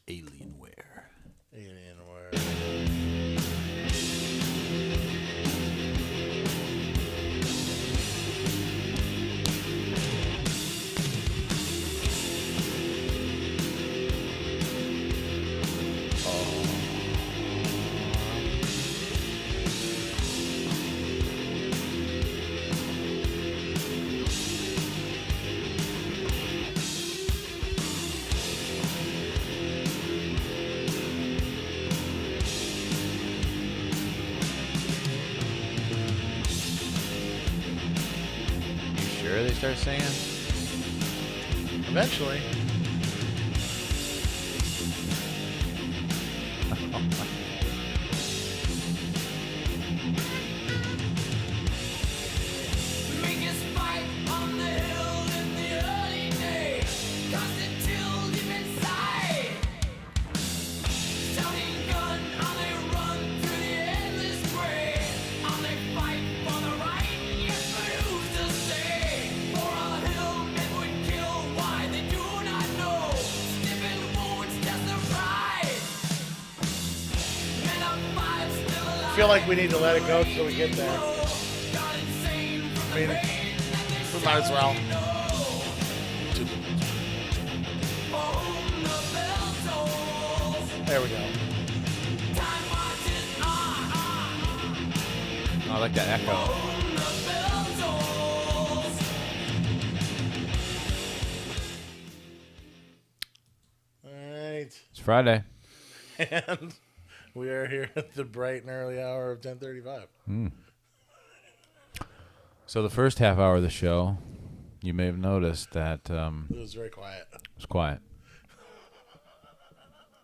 Alienware. Sure they start singing? Eventually. I feel like we need to let it go till we get there. I mean, we might as well. There we go. I like that echo. All right. It's Friday. And we are here at the bright and early hour of 10:35. So the first half hour of the show, you may have noticed that It was very quiet. it was quiet.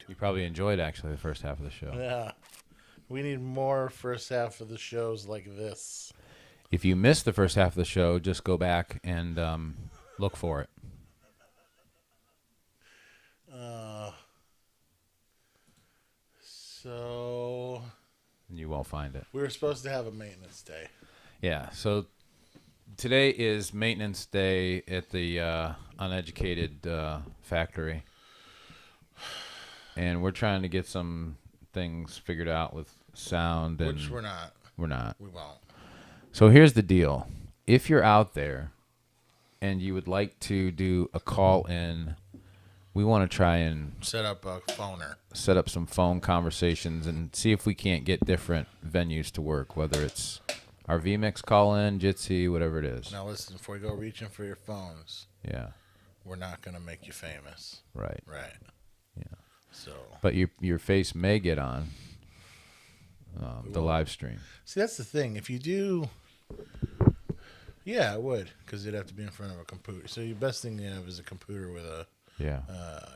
You probably enjoyed, actually, the first half of the show. Yeah. We need more first half of the shows like this. If you missed the first half of the show, just go back and look for it. So You won't find it. we were supposed to have a maintenance day. Yeah, so today is maintenance day at the UnEducated factory. And we're trying to get some things figured out with sound. And Which we're not. We're not. We won't. So here's the deal. If you're out there and you would like to do a call-in, we want to try and Set up a phoner. set up some phone conversations and see if we can't get different venues to work, whether it's our VMix call-in, Jitsi, whatever it is. Now listen, before you go reaching for your phones, Yeah, we're not going to make you famous. right. Right. Yeah. So But your face may get on the live stream. see, that's the thing. If you do, yeah, it would, because it'd have to be in front of a computer. So your best thing you have is a computer with a Yeah.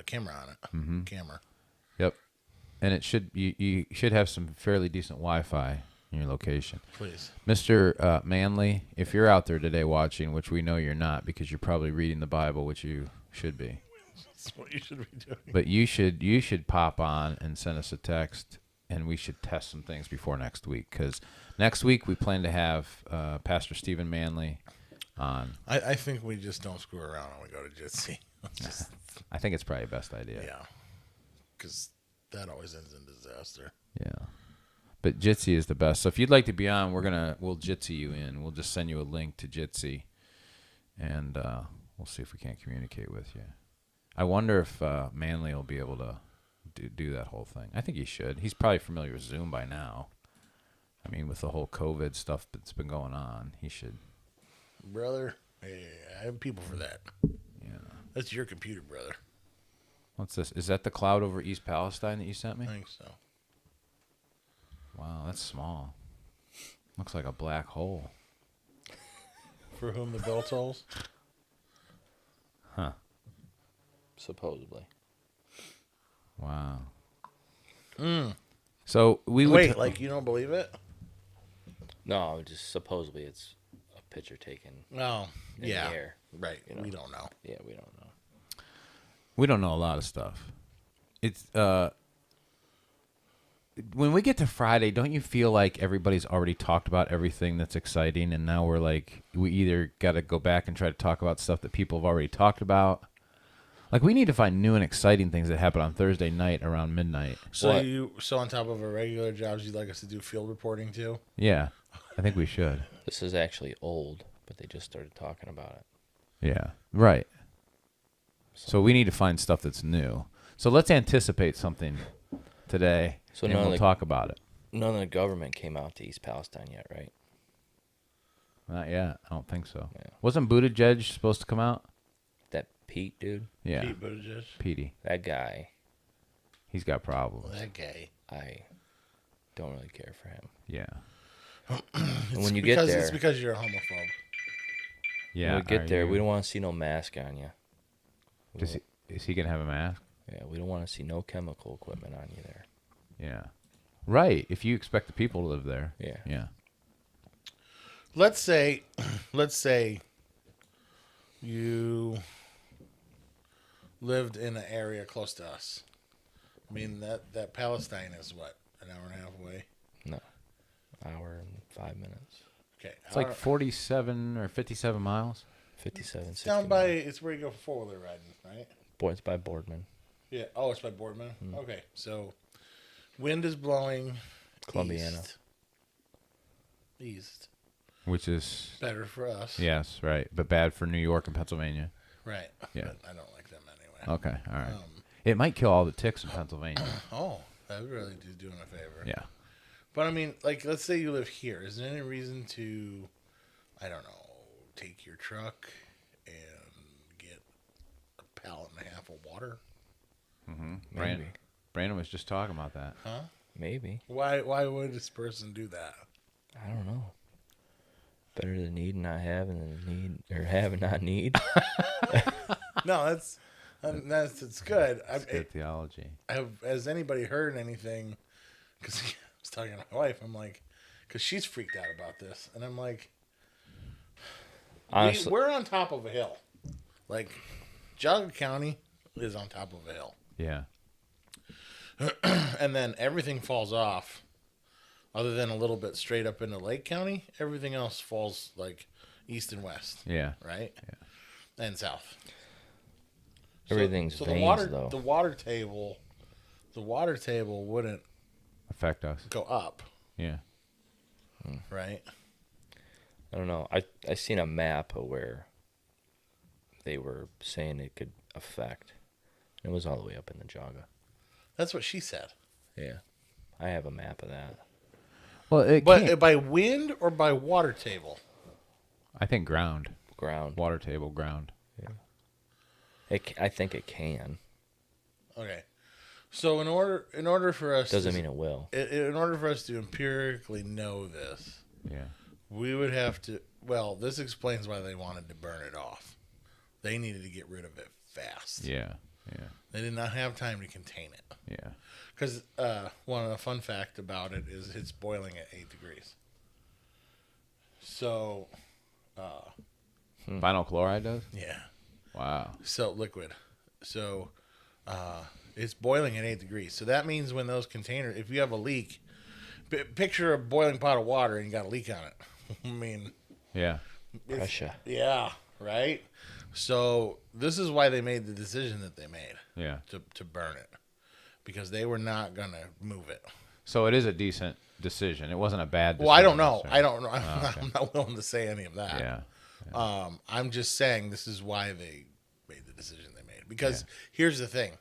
camera on it. Mm-hmm. Camera. Yep. And it should you should have some fairly decent Wi-Fi in your location. Please. Mr. Manley, if you're out there today watching, which we know you're not because you're probably reading the Bible, which you should be. That's what you should be doing. But you should pop on and send us a text, and we should test some things before next week. Because next week we plan to have Pastor Stephen Manley on. I think we just don't screw around when we go to Jitsi. I think it's probably a best idea. Yeah. Because that always ends in disaster. Yeah. But Jitsi is the best. So if you'd like to be on, we'll Jitsi you in. We'll just send you a link to Jitsi, and we'll see if we can't communicate with you. I wonder if Manley will be able to do that whole thing. I think he should. He's probably familiar with Zoom by now. I mean, with the whole COVID stuff that's been going on, he should. Brother, hey, I have people for that. Yeah. That's your computer, brother. What's this? Is that the cloud over East Palestine that you sent me? I think so. Wow, that's small. Looks like a black hole. For whom the bell tolls? Huh. Supposedly. Wow. Mm. So we would Wait, like you don't believe it? No, just supposedly it's a picture taken No. in Yeah. the air. Right. You know. We don't know. Yeah, we don't know. We don't know a lot of stuff. It's when we get to Friday, don't you feel like everybody's already talked about everything that's exciting, and now we're like, we either got to go back and try to talk about stuff that people have already talked about. Like, we need to find new and exciting things that happen on Thursday night around midnight. So so on top of our regular jobs, you'd like us to do field reporting too? Yeah, I think we should. This is actually old, but they just started talking about it. Yeah, right. So we need to find stuff that's new. So let's anticipate something today, and we'll talk about it. None of the government came out to East Palestine yet, right? Not yet. I don't think so. Yeah. Wasn't Buttigieg supposed to come out? That Pete dude? Yeah. Pete Buttigieg. Petey. That guy, He's got problems. That guy. I don't really care for him. Yeah. And when you get there... It's because you're a homophobe. Yeah. When we get there, we don't want to see no mask on you. Is he going to have a mask? Yeah, we don't want to see no chemical equipment on you there. Yeah. Right. If you expect the people to live there. Yeah. Yeah. Let's say you lived in an area close to us. I mean, that Palestine is what, an hour and a half away? No. Hour and 5 minutes. Okay. It's like 47 or 57 miles. 57, 60 down by, miles. it's where you go for four-wheeler riding, right? It's by Boardman. Yeah. Oh, it's by Boardman? Okay. So, wind is blowing Columbiana. East. Which is... Better for us. Yes, right. But bad for New York and Pennsylvania. Right. Yeah. But I don't like them anyway. Okay. All right. It might kill all the ticks in Pennsylvania. Oh, that would really do doing a favor. Yeah. But I mean, like, let's say you live here. Is there any reason to, I don't know, take your truck and get a pallet and a half of water? Maybe. Brandon was just talking about that. Huh? Maybe. Why would this person do that? I don't know. Better to need and not have than to need or have and not need. No, it's good. That's good theology. Has anybody heard anything? Because I was talking to my wife. I'm like, because she's freaked out about this, and I'm like, Honestly, we're on top of a hill. Like, Geauga County is on top of a hill. Yeah. And then everything falls off, other than a little bit straight up into Lake County. Everything else falls like east and west. Yeah. Right. Yeah. And south. everything's So veins, though. the water table wouldn't Affect us. go up, Yeah. right? I don't know. I seen a map of where they were saying it could affect. It was all the way up in the Geauga. That's what she said. Yeah. I have a map of that. Well, it But can't. by wind or by water table? I think ground. Ground. Water table, ground. I think it can. Okay. So in order for us Doesn't mean it will. in order for us to empirically know this, Yeah. we would have to. Well, this explains why they wanted to burn it off. They needed to get rid of it fast. Yeah. Yeah. They did not have time to contain it. Yeah. Because one of the fun fact about it is it's boiling at 8 degrees. So, Vinyl chloride does? yeah. Wow. So liquid. So it's boiling at 8 degrees. So that means when those containers, if you have a leak, picture a boiling pot of water and you got a leak on it. I mean, Yeah. Pressure. yeah, right? So this is why they made the decision that they made Yeah. to burn it, because they were not going to move it. So it is a decent decision. It wasn't a bad decision. Well, I don't know. necessarily. I don't know. okay. I'm not willing to say any of that. Yeah. I'm just saying this is why they made the decision they made. Because here's the thing.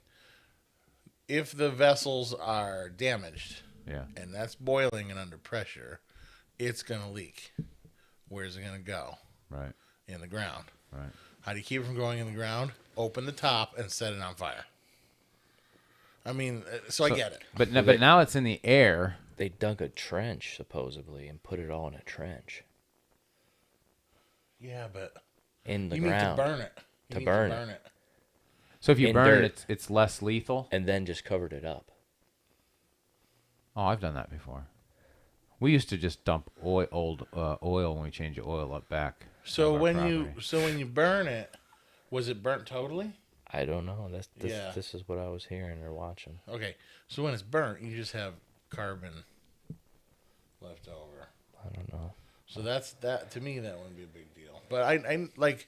If the vessels are damaged Yeah. and that's boiling and under pressure, it's going to leak. Where's it going to go? Right. In the ground. Right. How do you keep it from going in the ground? Open the top and set it on fire. I mean, so I get it. But now it's in the air. They dug a trench, supposedly, and put it all in a trench. Yeah, but In the you ground. need to burn it. You To need burn to it. burn it. So if you In burn dirt. it, it's less lethal. And then just covered it up. Oh, I've done that before. We used to just dump old oil when we change the oil up back. So of our when you burn it, was it burnt totally? I don't know. Yeah. This is what I was hearing or watching. Okay. So when it's burnt, you just have carbon left over. I don't know. So that to me, that wouldn't be a big deal. But I like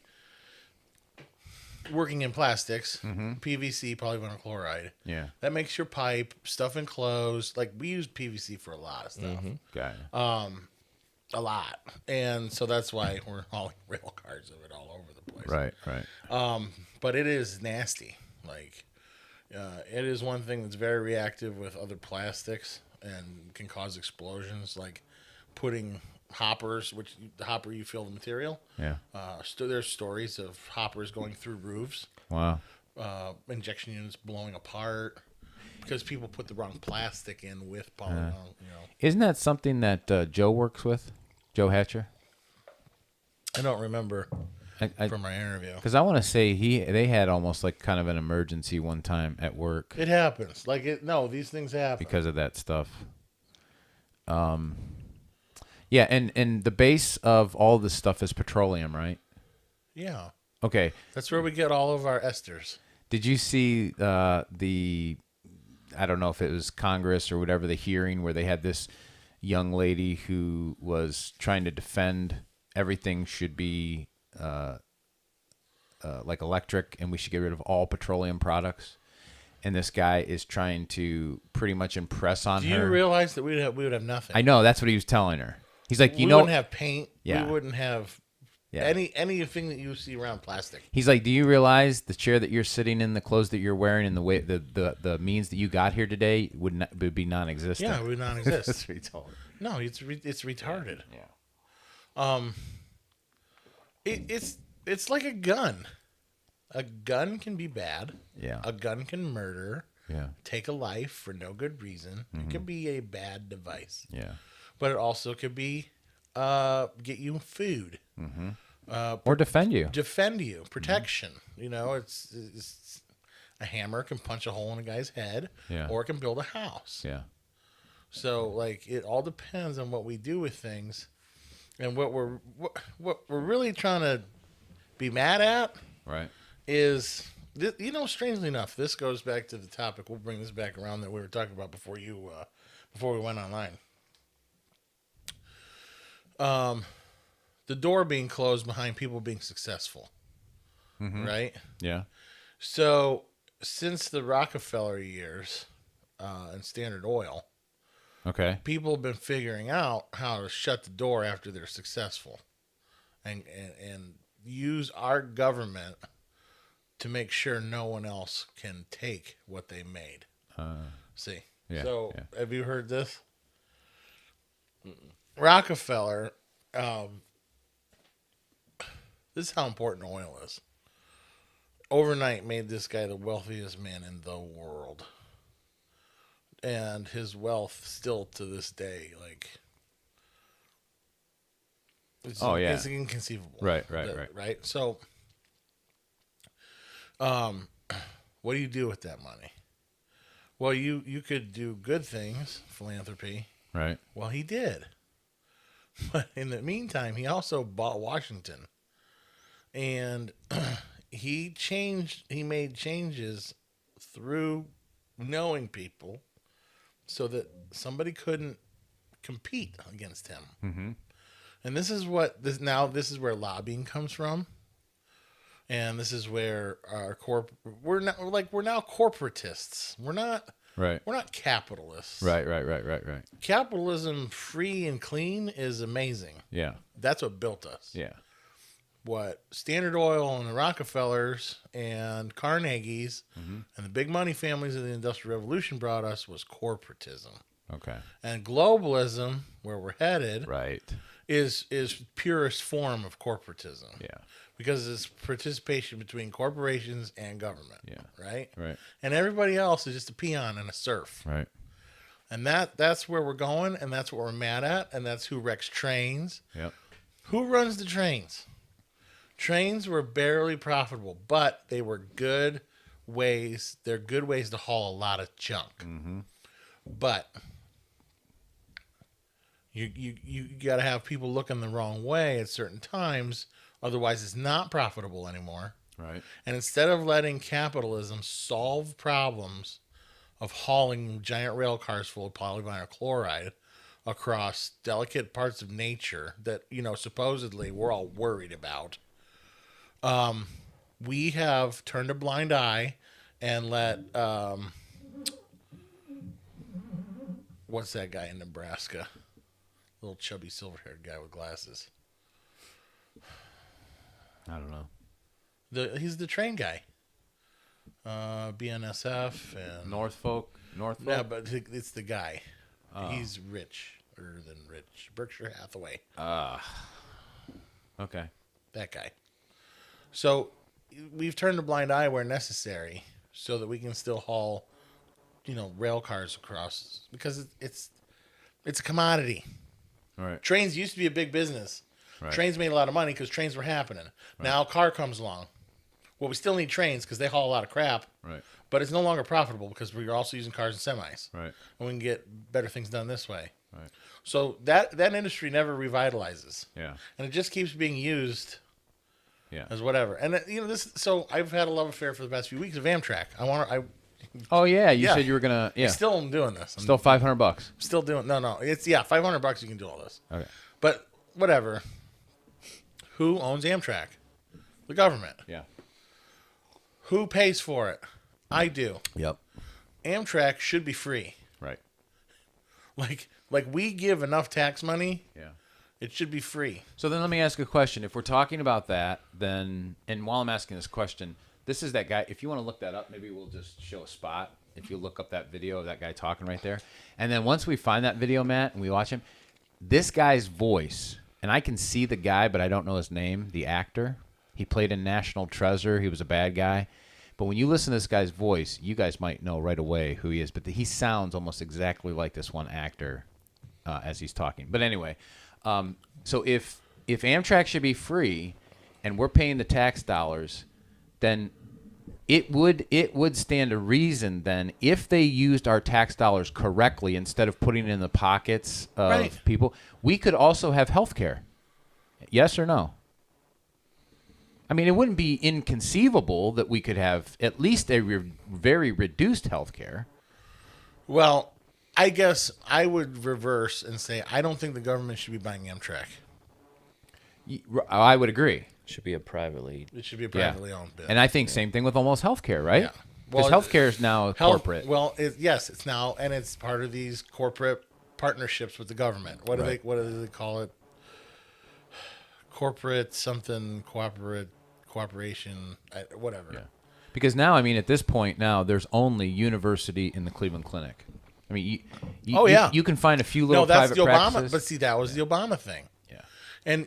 working in plastics, PVC, polyvinyl chloride. Yeah. That makes your pipe, stuff enclosed. Like, we use PVC for a lot of stuff. Got it. A lot. And so that's why we're hauling rail cars of it all over the place. Right. But it is nasty. Like, it is one thing that's very reactive with other plastics and can cause explosions, like putting hoppers, the hopper you fill the material. Yeah. There's stories of hoppers going through roofs. Wow. Injection units blowing apart because people put the wrong plastic in with polyvinyl. Isn't that something that Joe works with? Joe Hatcher? I don't remember I from our interview. Because I want to say they had almost like kind of an emergency one time at work It happens. These things happen because of that stuff. Yeah, and the base of all this stuff is petroleum, right? Yeah, Okay. that's where we get all of our esters. Did you see I don't know if it was Congress or whatever, the hearing where they had this young lady who was trying to defend everything should be like electric and we should get rid of all petroleum products? And this guy is trying to pretty much impress on Do her. you realize that we would have nothing? I know, that's what he was telling her. He's like, we wouldn't have paint. Yeah. We wouldn't have anything that you see around plastic. He's like, do you realize the chair that you're sitting in, the clothes that you're wearing, and the way the means that you got here today would be non-existent? Yeah, it would not exist. That's what he told her. No, it's retarded. Yeah. It's like a gun. A gun can be bad. Yeah. A gun can murder. Yeah. Take a life for no good reason. It can be a bad device. Yeah. But it also could be get you food. Or defend you. Defend you. Protection. It's a hammer can punch a hole in a guy's head. Yeah. Or it can build a house. Yeah. So, like, it all depends on what we do with things, and what we're really trying to be mad at. Right. Is strangely enough, this goes back to the topic. We'll bring this back around that we were talking about before we went online. The door being closed behind people being successful, right? Yeah. So, since the Rockefeller years and Standard Oil, Okay. people have been figuring out how to shut the door after they're successful, and use our government to make sure no one else can take what they made. See? Yeah, So, yeah. have you heard this? Rockefeller, this is how important oil is. Overnight made this guy the wealthiest man in the world. And his wealth still to this day, like, it's inconceivable. Right. Right. So, what do you do with that money? Well, you could do good things, philanthropy. Right. Well, he did. But in the meantime, he also bought Washington. And he made changes through knowing people so that somebody couldn't compete against him. Mm-hmm. And this is where lobbying comes from. And this is where we're now corporatists. We're not capitalists. Right. Capitalism, free and clean, is amazing. Yeah. That's what built us. Yeah. What Standard Oil and the Rockefellers and Carnegies and the big money families of the Industrial Revolution brought us was corporatism. Okay. And globalism, where we're headed, Right. is purest form of corporatism. Yeah. Because it's participation between corporations and government. Yeah. Right? Right. And everybody else is just a peon and a serf. Right. And that's where we're going, and that's what we're mad at, and that's who wrecks trains. Yep. Who runs the trains? Trains were barely profitable, but they were good ways. They're good ways to haul a lot of junk. Mm-hmm. But you got to have people looking the wrong way at certain times. Otherwise, it's not profitable anymore. Right. And instead of letting capitalism solve problems of hauling giant rail cars full of polyvinyl chloride across delicate parts of nature that, supposedly we're all worried about. We have turned a blind eye and let what's that guy in Nebraska? Little chubby silver-haired guy with glasses. I don't know. He's the train guy. BNSF and Norfolk. Yeah, but it's the guy. He's richer than rich. Berkshire Hathaway. Okay. That guy. So we've turned a blind eye where necessary, so that we can still haul, rail cars across, because it's a commodity. All right. Trains used to be a big business. Right. Trains made a lot of money because trains were happening. Right. Now car comes along. Well, we still need trains because they haul a lot of crap. Right. But it's no longer profitable because we're also using cars and semis. Right. And we can get better things done this way. Right. So that industry never revitalizes. Yeah. And it just keeps being used. Yeah. As whatever. And this. So I've had a love affair for the past few weeks of Amtrak. Oh yeah, you said you were gonna. Yeah. I still am doing this. Still $500. Still doing. No. It's $500. You can do all this. Okay. But whatever. Who owns Amtrak? The government. Yeah. Who pays for it? I do. Yep. Amtrak should be free. Right. Like we give enough tax money. Yeah. It should be free. So then let me ask a question. If we're talking about that, then, and while I'm asking this question, this is that guy. If you want to look that up, maybe we'll just show a spot. If you look up that video of that guy talking right there. And then once we find that video, Matt, and we watch him, this guy's voice, and I can see the guy, but I don't know his name, the actor. He played in National Treasure. He was a bad guy. But when you listen to this guy's voice, you guys might know right away who he is. But he sounds almost exactly like this one actor as he's talking. But anyway, so if Amtrak should be free and we're paying the tax dollars, then it would stand to reason then if they used our tax dollars correctly instead of putting it in the pockets of people, we could also have health care. Yes or no? I mean, it wouldn't be inconceivable that we could have at least a very reduced health care. Well, I guess I would reverse and say I don't think the government should be buying Amtrak. I would agree. It should be a privately. It should be a privately owned business. And I think same thing with almost healthcare, right? Yeah. Because healthcare is now corporate. Well, yes, it's now, and it's part of these corporate partnerships with the government. What do they call it? Corporate something, cooperation, whatever. Yeah. Because now, I mean, at this point now, there's only University in the Cleveland Clinic. I mean, you can find a few little private practices. But see, that was the Obama thing. Yeah. And,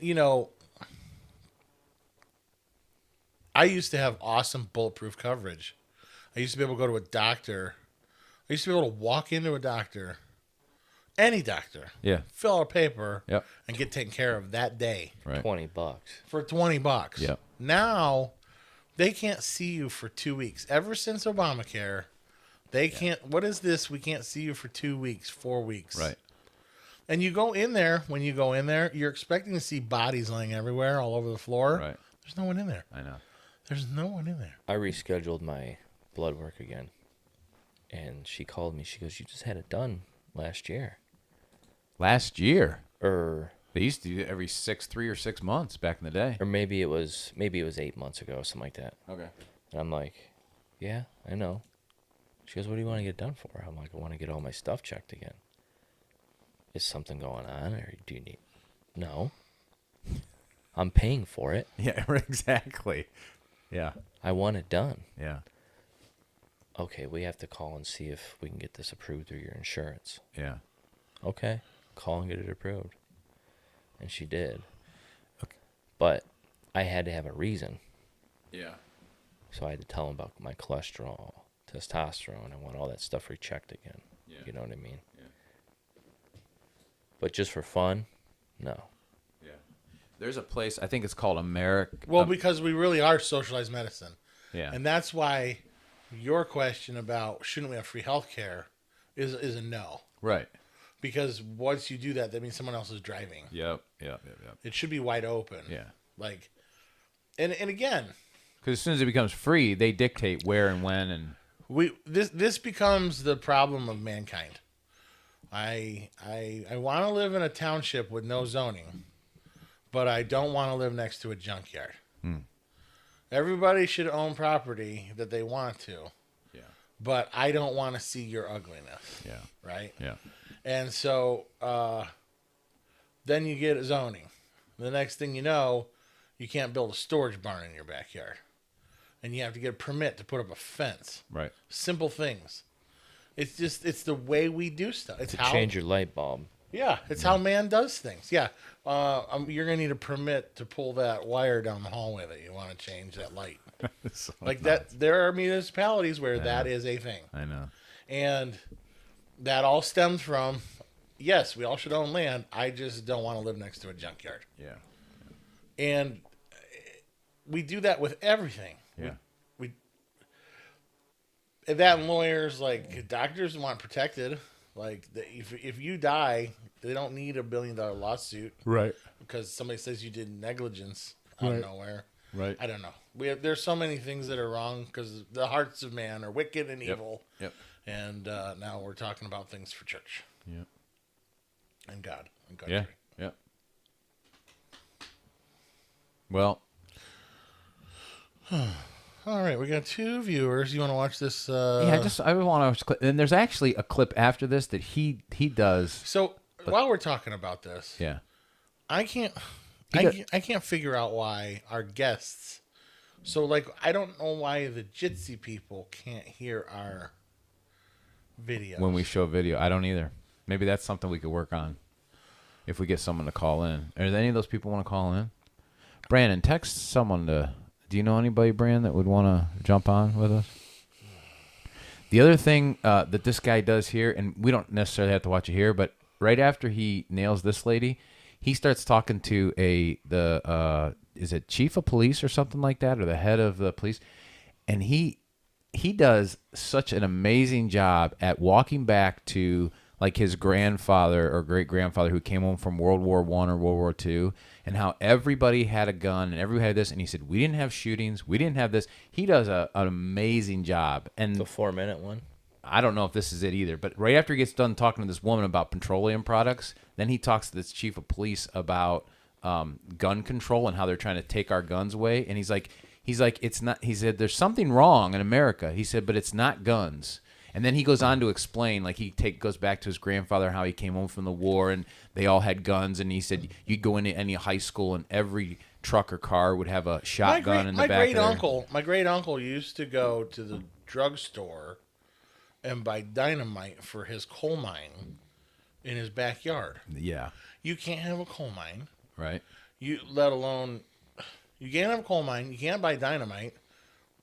I used to have awesome bulletproof coverage. I used to be able to go to a doctor. I used to be able to walk into a doctor, any doctor, fill out a paper, and get taken care of that day. Right. $20. For $20. Yep. Now, they can't see you for 2 weeks. Ever since Obamacare, they can't. What is this? We can't see you for 2 weeks, 4 weeks. Right. And you go in there. When you go in there, you're expecting to see bodies laying everywhere, all over the floor. Right. There's no one in there. I know. There's no one in there. I rescheduled my blood work again. And she called me. She goes, "You just had it done last year." Last year? They used to do it every 3 or 6 months back in the day. Or maybe it was 8 months ago, something like that. Okay. And I'm like, "Yeah, I know." She goes, "What do you want to get done for?" I'm like, "I want to get all my stuff checked again." Is something going on, or do you need? No. I'm paying for it. Yeah, exactly. Yeah. I want it done. Yeah. Okay, we have to call and see if we can get this approved through your insurance. Yeah. Okay, call and get it approved. And she did. Okay. But I had to have a reason. Yeah. So I had to tell him about my cholesterol, testosterone. I want all that stuff rechecked again. Yeah. You know what I mean? Yeah. But just for fun, no. Yeah. There's a place, I think it's called America. Well, because we really are socialized medicine. Yeah. And that's why your question about shouldn't we have free health care is a no. Right. Because once you do that, that means someone else is driving. Yep. It should be wide open. Yeah. And again. Because as soon as it becomes free, they dictate where and when and. This becomes the problem of mankind. I want to live in a township with no zoning, but I don't want to live next to a junkyard. Everybody should own property that they want to, Yeah. but I don't want to see your ugliness. Yeah. Right? Yeah. And so then you get zoning. The next thing you know, you can't build a storage barn in your backyard. And you have to get a permit to put up a fence. Right. Simple things. It's the way we do stuff. It's To how change your light bulb. Yeah, it's how man does things. Yeah. You're going to need a permit to pull that wire down the hallway that you want to change that light. So Like nuts. that, there are municipalities where that is a thing. I know. And that all stems from, yes, we all should own land. I just don't want to live next to a junkyard. Yeah. And we do that with everything. Yeah. That and lawyers, like doctors want protected. Like if you die, they don't need $1 billion lawsuit Right. because somebody says you did negligence out of nowhere. Right. I don't know. There's so many things that are wrong because the hearts of man are wicked and evil. Yep. And now we're talking about things for church Yep. and God and country. Yeah. Yeah. Well, All right, we got 2 viewers. You want to watch this? I want to. And there's actually a clip after this that he does. So while we're talking about this, Yeah. I can't does- I can't figure out why our guests. So like I don't know why the Jitsi people can't hear our videos When we show video, I don't either. Maybe that's something we could work on. If we get someone to call in, or do any of those people want to call in? Brandon, text someone to. Do you know anybody, Brandon, that would want to jump on with us? The other thing that this guy does here, and we don't necessarily have to watch it here, but right after he nails this lady, he starts talking to is it chief of police or something like that, or the head of the police, and he does such an amazing job at walking back to like his grandfather or great grandfather who came home from World War I or World War II, and how everybody had a gun and everybody had this, and he said we didn't have shootings, we didn't have this. He does an amazing job, and The 4-minute one. I don't know if this is it either, but right after he gets done talking to this woman about petroleum products, then he talks to this chief of police about gun control and how they're trying to take our guns away. And he's like, it's not. He said, there's something wrong in America. He said, but it's not guns. And then he goes on to explain, like goes back to his grandfather, how he came home from the war and they all had guns. And he said you'd go into any high school and every truck or car would have a shotgun in the back of their... My great uncle used to go to the drugstore and buy dynamite for his coal mine in his backyard. Yeah. You can't have a coal mine. Right. You can't have a coal mine. You can't buy dynamite.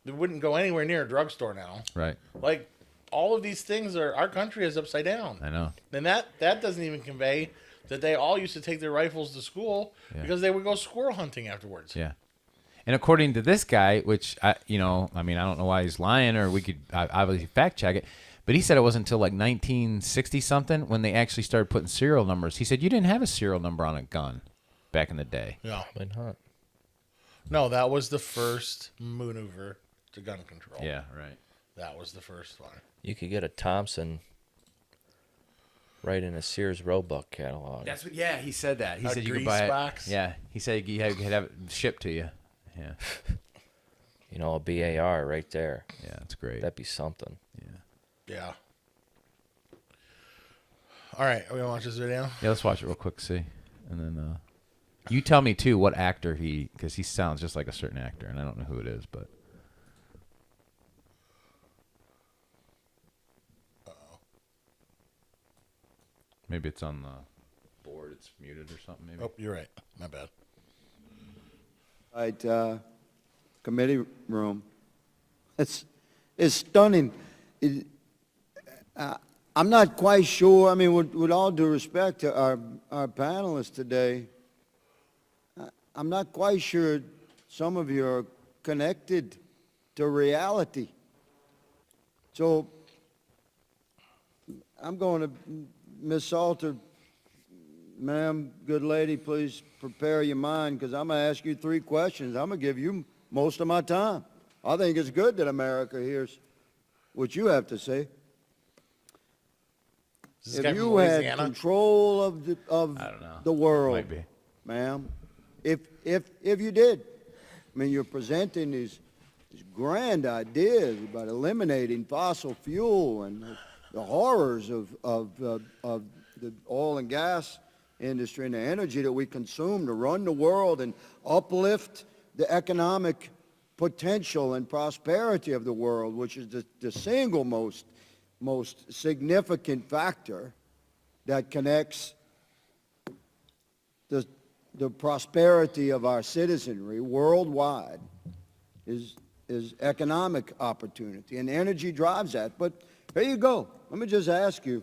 They wouldn't go anywhere near a drugstore now. Right. Like all of these things our country is upside down. I know. And that doesn't even convey that they all used to take their rifles to school because they would go squirrel hunting afterwards. Yeah. And according to this guy, which I don't know why he's lying, or we could obviously fact check it, but he said it wasn't until like 1960 something when they actually started putting serial numbers. He said you didn't have a serial number on a gun back in the day. Yeah. Why not? No, that was the first maneuver to gun control. Yeah, right. That was the first one. You could get a Thompson right in a Sears Roebuck catalog. That's what. Yeah, he said that. He A said you could grease buy box? it. Yeah, he said you could have it shipped to you. Yeah, You know, a BAR right there. yeah, that's great. That'd be something. Yeah. All right, are we gonna watch this video? Yeah, let's watch it real quick, see, and then you tell me too what actor because he sounds just like a certain actor, and I don't know who it is, but. Maybe it's on the board. It's muted or something. Maybe. Oh, you're right. My bad. Right, committee room. It's stunning. I'm not quite sure. I mean, with all due respect to our panelists today, I'm not quite sure some of you are connected to reality. So I'm going to, Miss Salter, ma'am, good lady, please prepare your mind because I'm going to ask you 3 questions. I'm going to give you most of my time. I think it's good that America hears what you have to say. Is this If guy from you had Louisiana? control of I don't know. the world, Might be. ma'am, if you did, I mean, you're presenting these grand ideas about eliminating fossil fuel and the horrors of the oil and gas industry and the energy that we consume to run the world and uplift the economic potential and prosperity of the world, which is the single most significant factor that connects the prosperity of our citizenry worldwide is economic opportunity, and energy drives that. But here you go. Let me just ask you,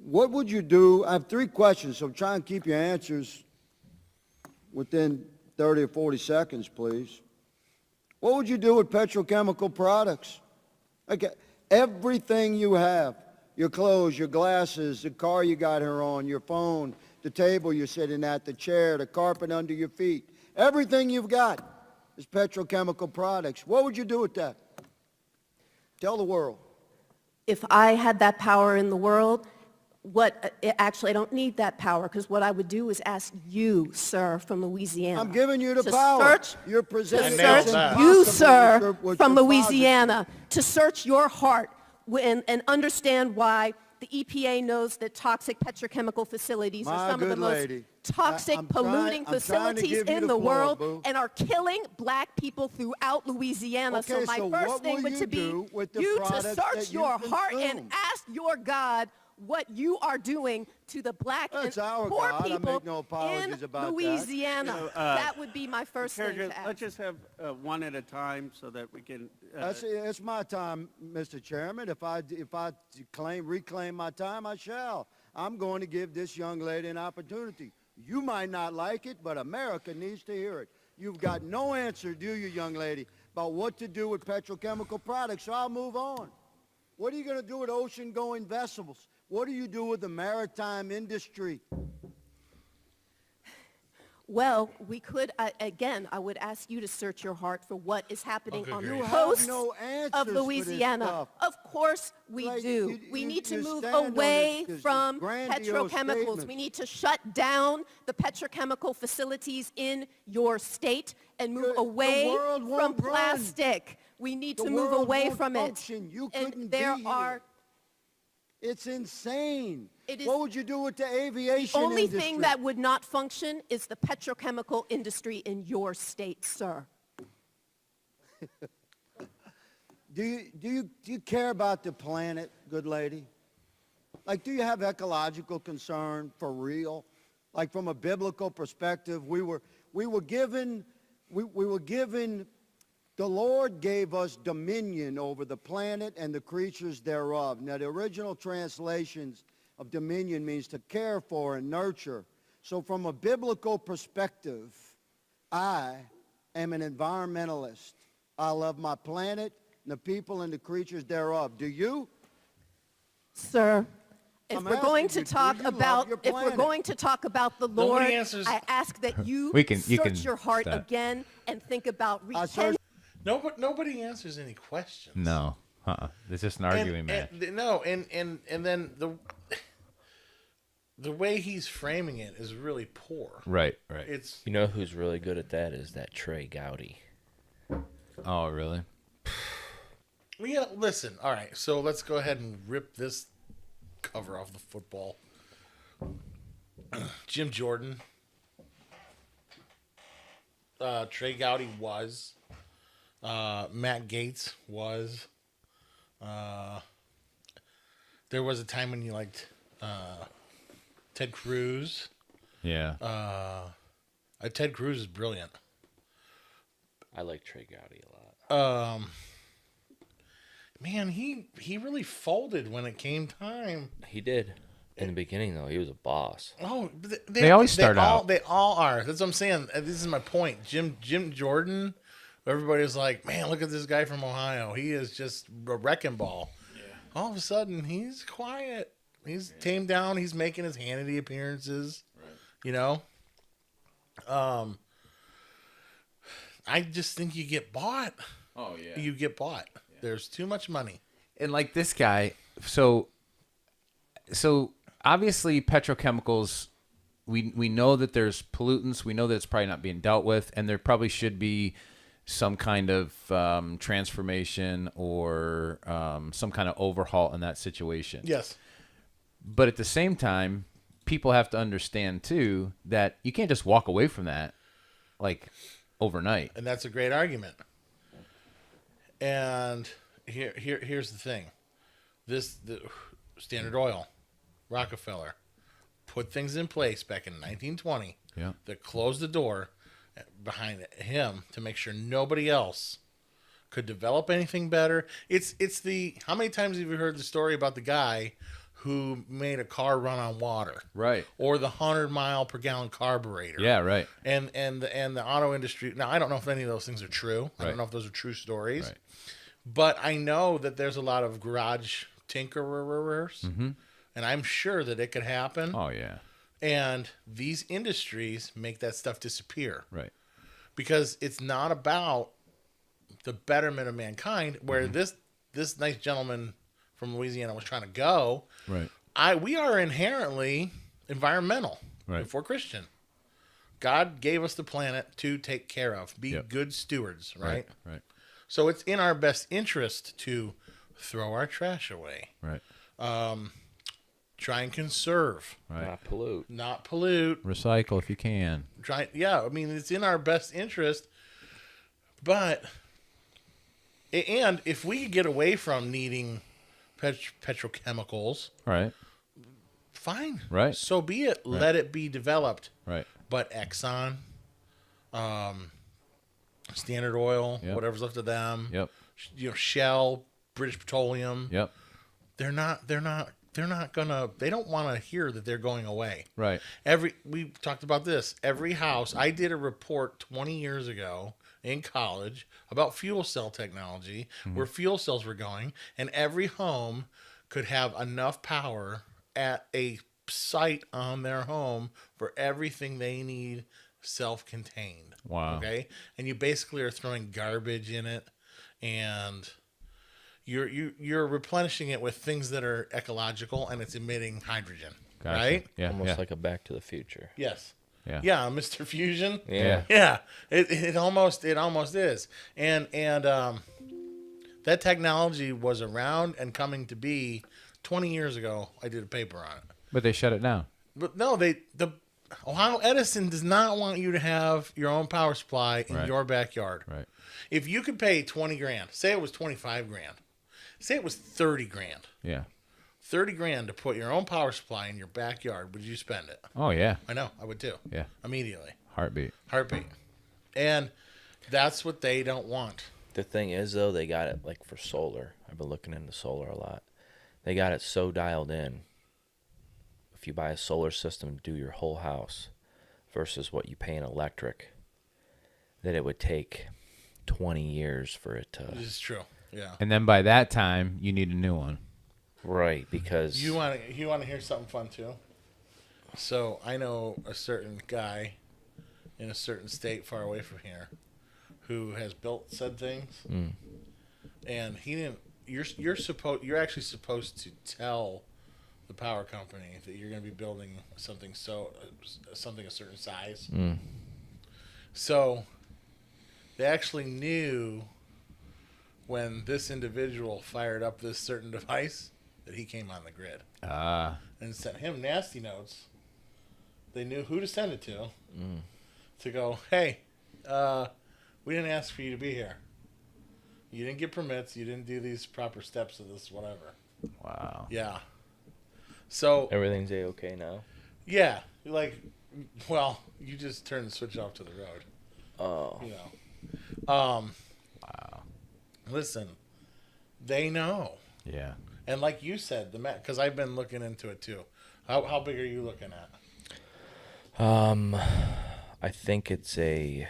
what would you do? I have 3 questions, so try and keep your answers within 30 or 40 seconds, please. What would you do with petrochemical products? Okay, everything you have, your clothes, your glasses, the car you got here on, your phone, the table you're sitting at, the chair, the carpet under your feet, everything you've got is petrochemical products. What would you do with that? Tell the world. If I had that power in the world, actually, I don't need that power, because what I would do is ask you, sir, from Louisiana. I'm giving you the to power. Search, You're to presenting nailed search that. you, impossible sir, with from your Louisiana, to search your heart and understand why the EPA knows that toxic petrochemical facilities My are some of the good most lady. toxic, I'm polluting trying to facilities give you in the the floor, world boo. and are killing black people throughout Louisiana. Okay, so my so first what thing will would you to be do with the you to products search that you your heart and consume? ask your God what you are doing to the black That's and our poor God. I people make no apologies in about that. Louisiana. So, that would be my first thing to ask. Let's just have one at a time so that we can. It's my time, Mr. Chairman. If I reclaim my time, I shall. I'm going to give this young lady an opportunity. You might not like it, but America needs to hear it. You've got no answer, do you, young lady, about what to do with petrochemical products, so I'll move on. What are you going to do with ocean-going vessels? What do you do with the maritime industry? Well, we could, again, I would ask you to search your heart for what is happening Okay, on great. the You have coast no answers of for this Louisiana. stuff. Of course we Like, do. We need to you move stand on away this from grandiose petrochemicals. statement. We need to shut down the petrochemical facilities in your state and move The away world from won't run. plastic. We need The to move world away won't from function. it. You And couldn't there be are here. It's insane. It is- What would you do with the The aviation only industry? thing that would not function is the petrochemical industry in your state, sir. Do you care about the planet, good lady? Like, do you have ecological concern for real? Like, from a biblical perspective, we were given, the Lord gave us dominion over the planet and the creatures thereof. Now, the original translations of dominion means to care for and nurture. So from a biblical perspective, I am an environmentalist. I love my planet, the people and the creatures thereof. Do you? Sir, if I'm we're going asking to you, talk do you love about your if we're planet? going to talk about the Nobody Lord, answers- I ask that you You can search your heart stop. again and think about I searched Nobody answers any questions. No. It's just an arguing match. And then the way he's framing it is really poor. Right. It's You know who's really good at that is that Trey Gowdy. Oh, really? yeah. Listen, all right. So let's go ahead and rip this cover off the football. Jim Jordan, Trey Gowdy was, Matt Gaetz was. There was a time when you liked Ted Cruz. Yeah. Ted Cruz is brilliant. I like Trey Gowdy a lot. Man, he really folded when it came time. He did. In the beginning, though, he was a boss. Oh, but They always start out. They all are. That's what I'm saying. This is my point. Jim Jordan. Everybody's like, man, look at this guy from Ohio. He is just a wrecking ball. Yeah. All of a sudden, he's quiet. He's tamed down. He's making his Hannity appearances. Right. You know. I just think you get bought. Oh, yeah. You get bought. Yeah. There's too much money. And like this guy, so obviously petrochemicals, we know that there's pollutants. We know that it's probably not being dealt with, and there probably should be some kind of transformation or some kind of overhaul in that situation. Yes. But at the same time, people have to understand too that you can't just walk away from that like overnight. And that's a great argument. And here's the thing. The Standard Oil, Rockefeller, put things in place back in 1920 that closed the door behind him to make sure nobody else could develop anything better. It's the, how many times have you heard the story about the guy who made a car run on water? Right. Or the 100-mile-per-gallon carburetor. Yeah, right. And the auto industry. Now, I don't know if any of those things are true. I Right. don't know if those are true stories. Right. But I know that there's a lot of garage tinkerers, and I'm sure that it could happen. Oh, yeah. And these industries make that stuff disappear. Right. Because it's not about the betterment of mankind, where this nice gentleman from Louisiana was trying to go. Right. We are inherently environmental Right. before Christian. God gave us the planet to take care of, be Yep. good stewards, right? Right. So it's in our best interest to throw our trash away, Right. try and conserve, Right. Not pollute. Recycle if you can. I mean, it's in our best interest, but and if we could get away from needing petrochemicals, Right. fine, Right. so be it. Let it be developed. Right. But Exxon, Standard Oil, Yep. whatever's left of them, Yep. Shell, British Petroleum, Yep. they're not gonna. They don't want to hear that they're going away. Right. We talked about this. Every house. I did a report 20 years ago in college about fuel cell technology, where fuel cells were going, and every home could have enough power at a site on their home for everything they need, self-contained. Wow. Okay, and you basically are throwing garbage in it, and you're replenishing it with things that are ecological, and it's emitting hydrogen. Gotcha. Right? Yeah. Almost yeah. like a Back to the Future. Yes. Yeah. Yeah, Mr. Fusion. Yeah. Yeah. It almost is. And that technology was around and coming to be 20 years ago. I did a paper on it. But they shut it down. But no, Ohio Edison does not want you to have your own power supply in Right. your backyard. Right. If you could pay 20 grand, say it was 25 grand, say it was 30 grand. Yeah. 30 grand to put your own power supply in your backyard, would you spend it? Oh, yeah. I know, I would too. Yeah. Immediately. Heartbeat. Heartbeat. And that's what they don't want. The thing is, though, they got it like for solar. I've been looking into solar a lot. They got it so dialed in. If you buy a solar system to do your whole house versus what you pay in electric, that it would take 20 years for it to. This is true. Yeah. And then by that time, you need a new one. Right, because. You want to hear something fun too? So I know a certain guy in a certain state far away from here who has built said things, and he didn't. You're actually supposed to tell the power company that you're going to be building something a certain size. So they actually knew when this individual fired up this certain device that he came on the grid and sent him nasty notes. They knew who to send it to go, hey, we didn't ask for you to be here. You didn't get permits. You didn't do these proper steps of this, whatever. Wow. Yeah. So Everything's A-okay now? yeah, you just turn the switch off to the road. Oh. You know. Wow. Listen, they know. Yeah. And like you said, because I've been looking into it too. How big are you looking at? I think it's a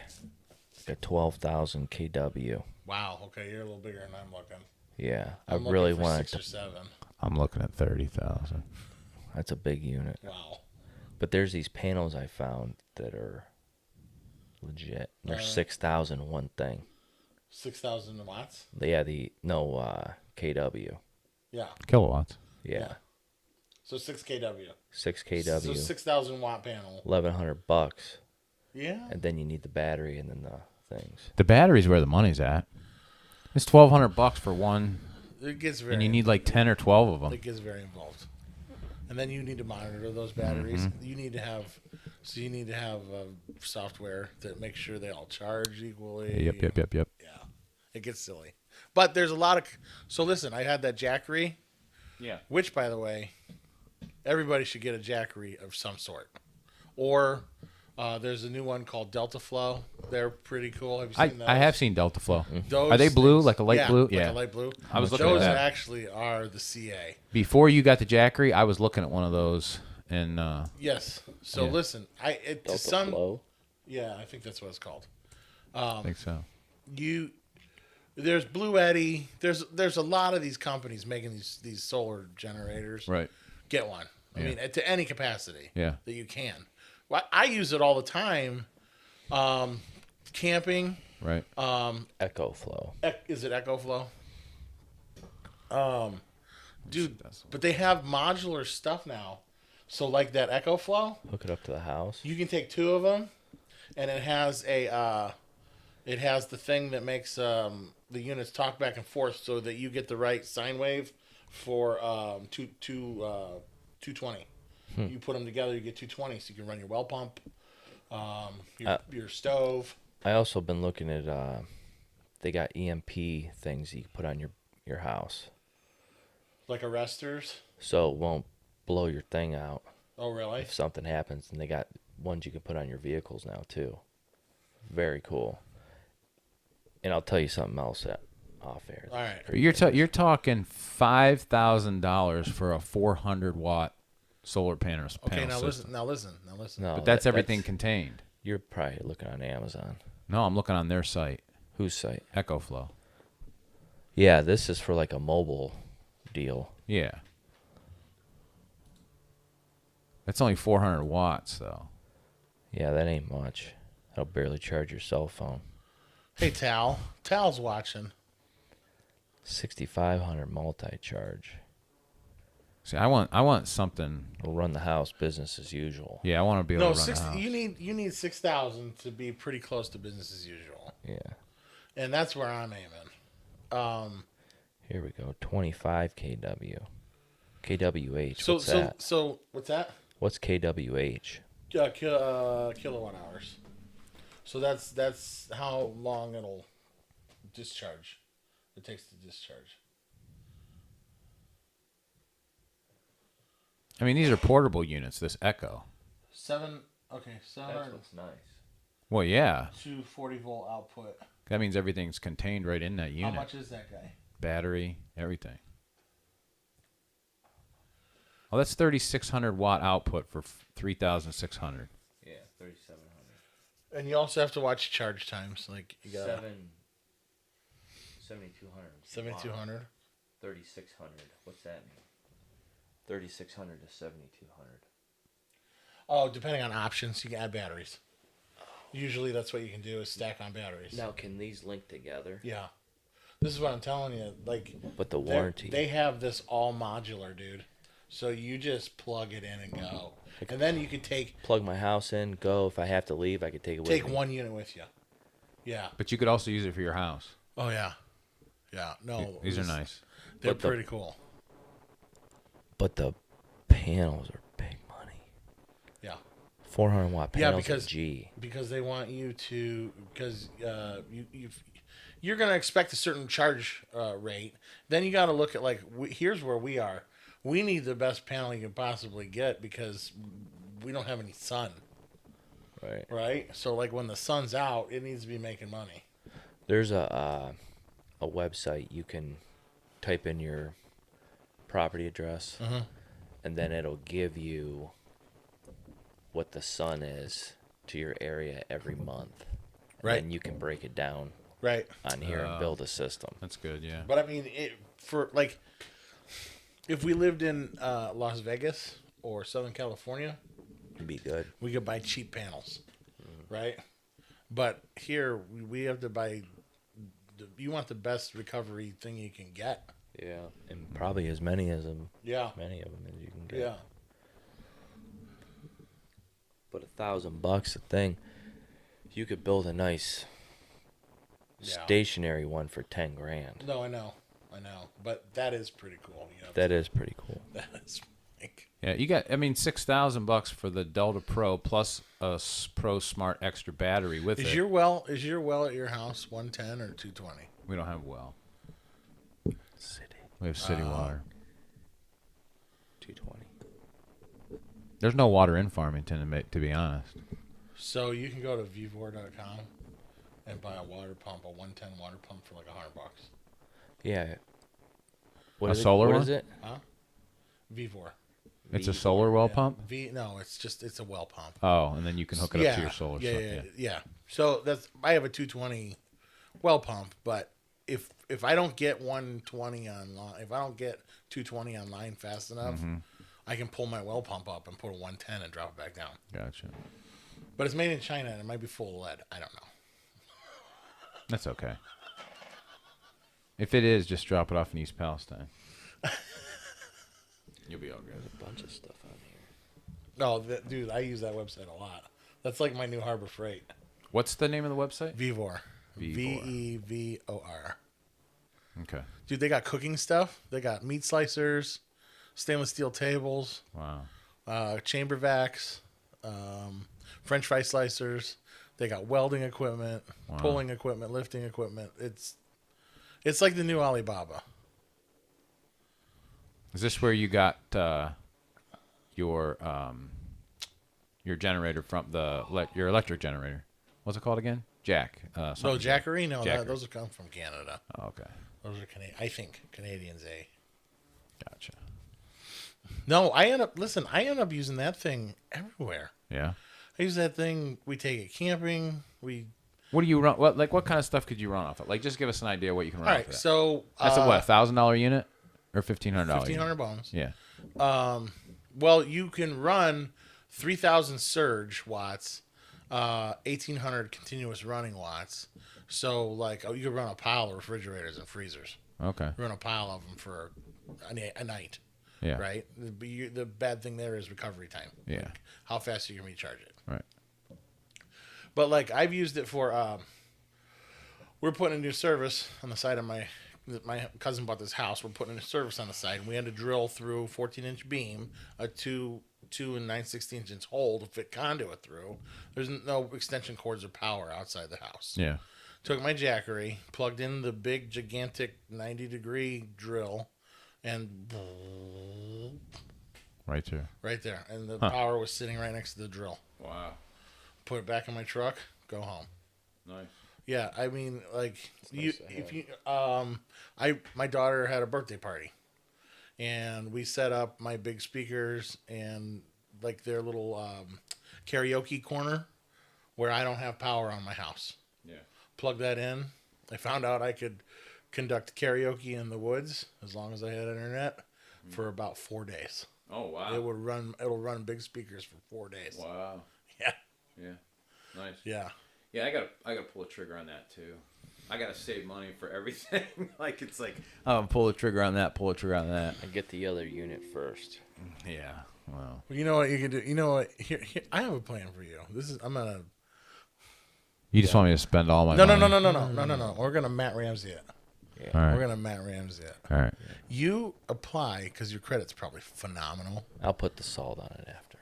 12,000 kW. Wow. Okay, you're a little bigger than I'm looking. Yeah, I'm I looking really for want it 6 or to. 7. I'm looking at 30,000. That's a big unit. Wow. But there's these panels I found that are legit. There's 6,000 one thing. 6,000 watts. Yeah, KW. Yeah. Kilowatts. Yeah. So 6 kW. 6 So kW, 6,000 watt panel. $1,100, Yeah. and then you need the battery and then the things. The battery's where the money's at. It's $1,200 for one, It gets very. and you need like 10 or 12 of them. It gets very involved. And then you need to monitor those batteries. Mm-hmm. You need to have software that makes sure they all charge equally. Yep. Yeah, it gets silly. But there's a lot of. So listen, I had that Jackery. Yeah. Which, by the way, everybody should get a Jackery of some sort. Or there's a new one called Delta Flow. They're pretty cool. Have you seen those? I have seen Delta Flow. Those Are they blue, things- like a light blue? Like Yeah. a light blue. I was looking at Those that. actually are the CA. Before you got the Jackery, I was looking at one of those, and Yes. So Yeah. listen, to Delta some. Flow. Yeah, I think that's what it's called. I think so. There's Blue Eddy. There's a lot of these companies making these solar generators. Right. Get one. I Yeah. mean, to any capacity. Yeah. That you can. Well, I use it all the time. Camping. Right. Echo Flow. Is it EcoFlow? Dude, That's- but they have modular stuff now. So like that EcoFlow, Hook it up to the house. you can take two of them, and it has the thing that makes the units talk back and forth so that you get the right sine wave for 220. You put them together, you get 220, so you can run your well pump, your stove. I also been looking at they got EMP things you can put on your house, Like arresters. so it won't blow your thing out Oh, really? if something happens. And they got ones you can put on your vehicles now too. Very cool. And I'll tell you something else off air. All right. You're talking $5,000 for a 400-watt solar panel. Okay, panel now system. listen. No, But that's everything contained. You're probably looking on Amazon. No, I'm looking on their site, Whose site? EcoFlow. Yeah, this is for like a mobile deal. Yeah. That's only 400 watts, though. Yeah, that ain't much. That'll barely charge your cell phone. Hey, Tal. Tal's watching. 6,500 multi-charge. See, I want something. Will run the house business as usual. Yeah, I want to be able No, to run 60, a house. you need 6,000 to be pretty close to business as usual, Yeah. and that's where I'm aiming. Here we go. 25 kW. KWH. So What's that? so what's that? What's KWH? Kilowatt hours. So that's how long it'll discharge. It takes to discharge. I mean, these are portable units. This Echo. 7 nice. Well, yeah. 240 volt output. That means everything's contained right in that unit. How much is that guy? Battery, everything. Oh, that's 3,600 watt output for 3,600. Yeah, 3,700. And you also have to watch charge times. Like you got 7,200. 7,200. 3,600. What's that mean? 3,600 to 7,200. Oh, depending on options, you can add batteries. Usually, that's what you can do is stack on batteries. Now, can these link together? Yeah, this is what I'm telling you. Like, But the they're- warranty. they have this all modular, dude. So you just plug it in and go, and then you could Plug my house in, go. If I have to leave, I could take it with take me. one unit with you. Yeah. But you could also use it for your house. Oh yeah. Yeah. No. These are nice. They're But the- pretty cool. But the panels are big money. Yeah. 400 watt Yeah, panels because are G. because they want you to you're gonna expect a certain charge rate. Then you got to look at like here's where we are. We need the best panel you can possibly get because we don't have any sun, Right. right? So like when the sun's out, it needs to be making money. There's a website you can type in your property address, and then it'll give you what the sun is to your area every month. Right. And you can break it down Right. on here and build a system. That's good, yeah. But I mean, for like, if we lived in Las Vegas or Southern California, It'd be good. we could buy cheap panels, right? But here we have to buy you want the best recovery thing you can get. Yeah, and probably as many as them. Yeah. Many of them as you can get. Yeah. But $1,000 a thing, you could build a nice Yeah. stationary one for 10 grand. No, I know. But that is pretty cool. You know, That is pretty cool. that is like, Yeah, you got. I mean, $6,000 for the Delta Pro plus a Pro Smart extra battery with is it. your well at your house 110 or 220? We don't have a well. City. We have city water. 220. There's no water in Farmington, to be honest. So you can go to vivor.com and buy a water pump, a 110 water pump for like $100. Yeah. A solar What one? is it? Huh? Vivor. It's a solar well Yeah. pump. No, it's a well pump. Oh, and then you can hook it up to your solar. Yeah, stuff. yeah. So I have a 220 well pump, but if I don't get 120 online, if I don't get 220 online fast enough, I can pull my well pump up and put a 110 and drop it back down. Gotcha. But it's made in China and it might be full of lead. I don't know. That's okay. If it is, just drop it off in East Palestine. You'll be all good. There's a bunch of stuff on here. No, dude, I use that website a lot. That's like my new Harbor Freight. What's the name of the website? Vivor. Vivor. Vevor. Okay. Dude, they got cooking stuff. They got meat slicers, stainless steel tables, Wow. chamber vacs, French fry slicers. They got welding equipment, pulling equipment, lifting equipment. It's like the new Alibaba. Is this where you got your generator from your electric generator? What's it called again? Jack. No, something. Jackery? No, Jackery. those come from Canada. Oh, okay. Those are I think Canadians, eh? Gotcha. No, I end up using that thing everywhere. Yeah. I use that thing. We take it camping. What do you run? What kind of stuff could you run off of? Like, just give us an idea what you can run All off right, of that. so That's a what? $1,000 unit or $1,500? 1,500 bones. Yeah. Well, you can run 3,000 surge watts, 1,800 continuous running watts. So, like, you could run a pile of refrigerators and freezers. Okay. Run a pile of them for a night. Yeah. Right. The bad thing there is recovery time. Yeah. Like how fast you can recharge it. Right. But like I've used it for. We're putting a new service on the side of my cousin bought this house. We're putting a service on the side, and we had to drill through 14-inch beam, a 2 and 9/16 inch hole to fit conduit through. There's no extension cords or power outside the house. Yeah. Took my jackery, plugged in the big gigantic 90-degree drill, and Right there. right there, and the power was sitting right next to the drill. Wow. Put it back in my truck, go home. Nice. Yeah, I mean, like nice to have. my daughter had a birthday party, and we set up my big speakers and like their little karaoke corner where I don't have power on my house. Yeah. Plug that in. I found out I could conduct karaoke in the woods as long as I had internet for about 4 days. Oh wow. It'll run big speakers for 4 days. Wow. Yeah. Yeah. Nice. Yeah. Yeah, I gotta pull a trigger on that too. I gotta save money for everything. Like it's like, oh, pull a trigger on that, pull a trigger on that. I get the other unit first. Yeah. Wow. Well, you know what you can do? You know what? Here, I have a plan for you. You just want me to spend all my No. money? We're gonna Matt Ramsey it. Yeah. All right. We're gonna Matt Ramsey it. All right. You apply because your credit's probably phenomenal. I'll put the salt on it after.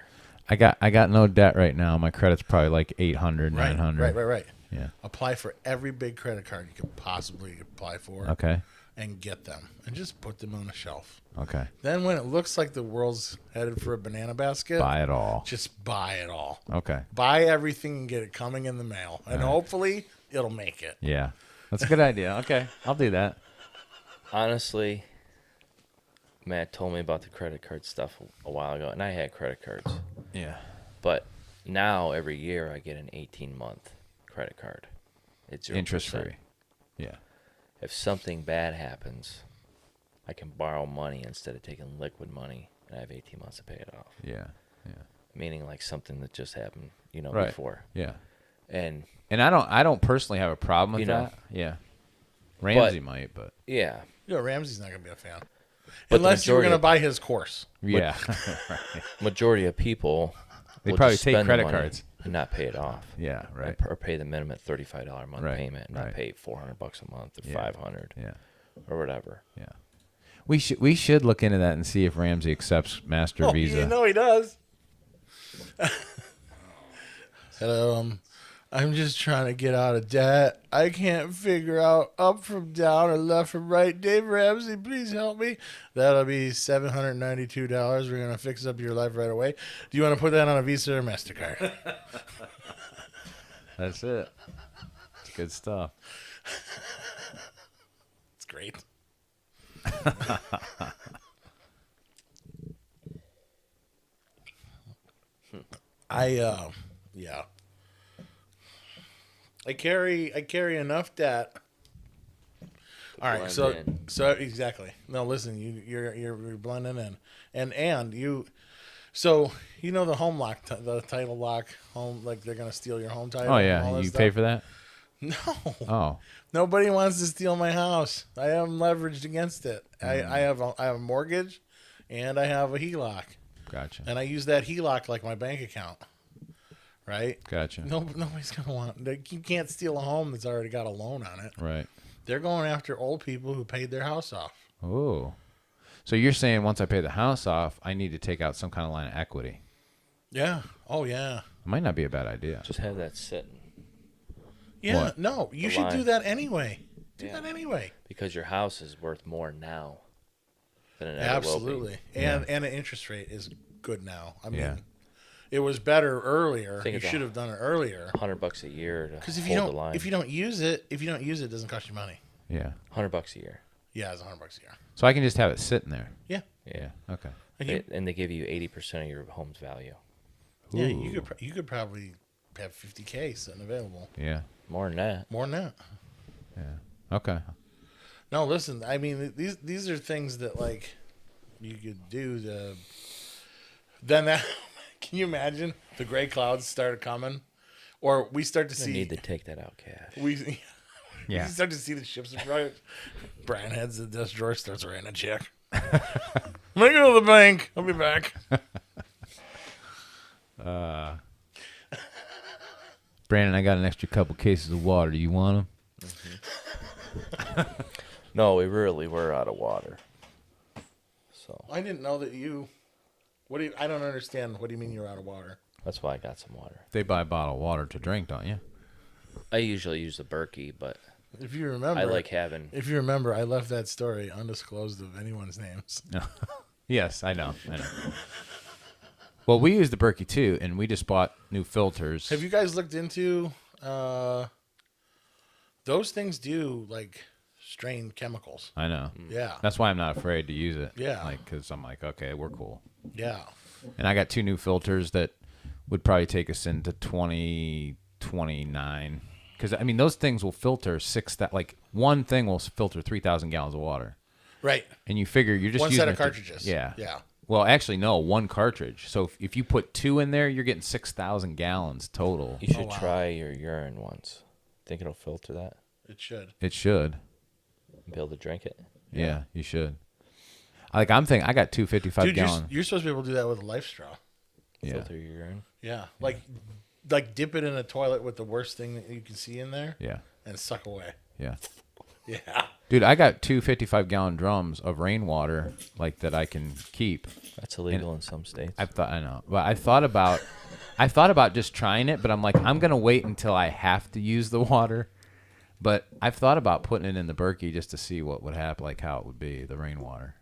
I got no debt right now. My credit's probably like 800, 900. Right. Yeah. Apply for every big credit card you could possibly apply for. Okay. And get them, and just put them on a shelf. Okay. Then when it looks like the world's headed for a banana basket, Buy it all. just buy it all. Okay. Buy everything and get it coming in the mail, and hopefully it'll make it. Yeah. That's a good idea. Okay. I'll do that. Honestly, Matt told me about the credit card stuff a while ago, and I had credit cards. Yeah. But now every year I get an 18-month credit card. It's 0%. Interest free. Yeah. If something bad happens, I can borrow money instead of taking liquid money, and I have 18 months to pay it off. Yeah. Yeah. Meaning like something that just happened, Right. before. Yeah. And And I don't personally have a problem with You know. that. Yeah. Ramsey might, but Yeah. You know, Ramsey's not going to be a fan. But the Unless you were majority going to of- buy his course. yeah, Majority of people They will probably just take spend the credit money cards. and not pay it off. yeah, right. Or pay the minimum $35 a month Right, payment and not right. pay $400 a month or Yeah. $500 Yeah, or whatever. yeah. We should look into that and see if Ramsey accepts Master Oh, Visa. you know he does. Hello, I'm just trying to get out of debt. I can't figure out up from down or left from right. Dave Ramsey, please help me. That'll be $792. We're going to fix up your life right away. Do you want to put that on a Visa or MasterCard? That's it. It's good stuff. It's great. Yeah. I carry enough debt. All right, Blend so in. so exactly. No, listen, you're blending in, and you, so you know the home lock, the title lock, home, like they're gonna steal your home title. Oh and yeah, all that you stuff. pay for that? No, Oh, nobody wants to steal my house. I am leveraged against it. I have a mortgage, and I have a HELOC, gotcha. and I use that HELOC like my bank account. Right? Gotcha. Nobody's gonna want. You can't steal a home that's already got a loan on it. Right. They're going after old people who paid their house off. Oh. So you're saying once I pay the house off, I need to take out some kind of line of equity. Yeah. Oh yeah. It might not be a bad idea. Just have that sitting. Yeah. What? No, you The should do line. that anyway. Do Yeah. that anyway. Because your house is worth more now than it ever will Absolutely. be. And the interest rate is good now. I mean, Yeah. it was better earlier. think You it's should have done it earlier. $100 a year to Because hold the line. if you don't use it, it doesn't cost you money. Yeah. $100 a year. Yeah, it's $100 a year. So I can just have it sitting there. Yeah. Yeah. Okay. And They give you 80% of your home's value. yeah, Ooh. you could probably have $50K sitting available. Yeah. More than that. More than that. Yeah. Okay. No, listen. I mean, these are things that like you could do to. Then that can you imagine the gray clouds start coming, or we start to You see need to take that out cash. we Yeah. start to see the ships in front. Brian heads to the desk drawer, starts writing a check. I'm gonna go to the bank. I'll be back. Brandon, I got an extra couple cases of water. Do you want them? No, we really were out of water. So I didn't know that you. What do you? I don't understand. What do you mean you're out of water? that's why I got some water. They buy bottled water to drink, don't you? I usually use the Berkey, but If you remember, I like having. If you remember, I left that story undisclosed of anyone's names. Yes, I know. Well, we use the Berkey too, and we just bought new filters. Have you guys looked into those things? Do like strain chemicals? I know. Yeah, That's why I'm not afraid to use it. Yeah. Like, because I'm like, okay, we're cool. yeah. And I got two new filters that would probably take us into 2029. Because, I mean, those things will filter like one thing will filter 3,000 gallons of water. Right. And you figure you're just One using set of it to- cartridges. yeah. Yeah. Well, actually, no, one cartridge. So if you put two in there, you're getting 6,000 gallons total. You should wow. try your urine once. Think it'll filter that? It should. It should. And be able to drink it? Yeah, you should. Like, I'm thinking, I got two 55 Dude, gallon. you're supposed to be able to do that with a life straw. Yeah. Filter your urine? Yeah. Like dip it in a toilet with the worst thing that you can see in there Yeah. and suck away. Yeah. Yeah. Dude, I got two 55-gallon drums of rainwater, like, that I can keep. That's illegal in some states. I know, but I thought about just trying it, but I'm like, I'm gonna wait until I have to use the water. But I've thought about putting it in the Berkey just to see what would happen, like how it would be, the rainwater.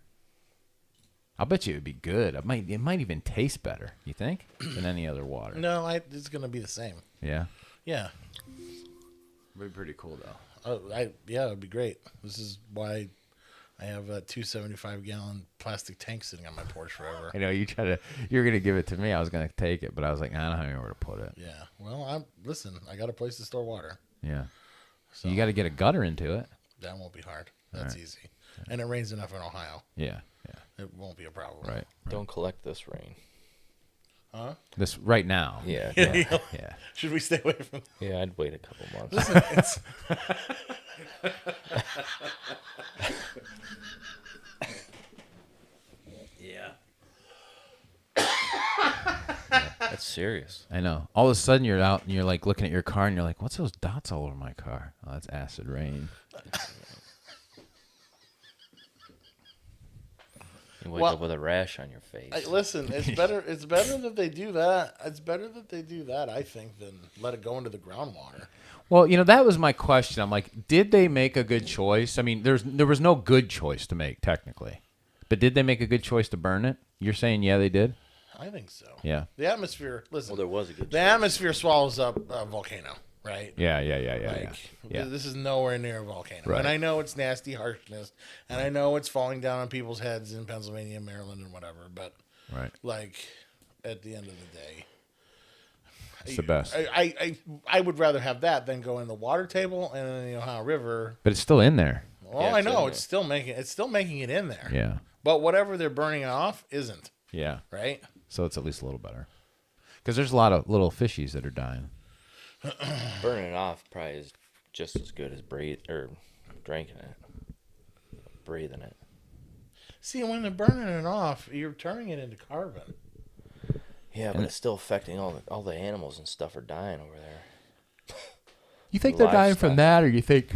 I'll bet you it would be good. It might even taste better. You think than any other water? No, it's gonna be the same. Yeah, Yeah. it'd be pretty cool though. Yeah, it'd be great. This is why I have 2 75-gallon plastic tanks sitting on my porch forever. I know you're gonna give it to me. I was gonna take it, but I was like, I don't have anywhere to put it. Yeah. Well, listen. I got a place to store water. Yeah, So you got to get a gutter into it. that won't be hard. That's easy. And it rains enough in Ohio. Yeah, It won't be a problem. right. Don't collect this rain. This right now. Yeah, Yeah. Yeah. Should we stay away from? yeah. I'd wait a couple months. Listen, it's That's serious. I know. All of a sudden you're out and you're like looking at your car and you're like, what's those dots all over my car? Oh, that's acid rain. You wake Well, up with a rash on your face. listen. It's better. It's better that they do that. It's better that they do that. I think than let it go into the groundwater. Well, that was my question. I'm like, did they make a good choice? I mean, there was no good choice to make technically, but did they make a good choice to burn it? You're saying, yeah, they did. I think so. Yeah. The atmosphere. Listen. Well, there was a good The choice. atmosphere swallows up a volcano, right? Yeah. Yeah. This is nowhere near a volcano. Right. And I know it's nasty harshness, and I know it's falling down on people's heads in Pennsylvania, Maryland, and whatever. But Right. like, at the end of the day, It's the best. I would rather have that than go in the water table and in the Ohio River. But it's still in there. Well, Yeah, I it's in know there. it's still making it in there. Yeah. But whatever they're burning off isn't, Yeah. right? So it's at least a little better. Because there's a lot of little fishies that are dying. Burning it off probably is just as good as drinking it, breathing it. See, when they're burning it off, you're turning it into carbon. Yeah, but it's still affecting all the animals and stuff are dying over there. You think they're dying from Livestock. that, or you think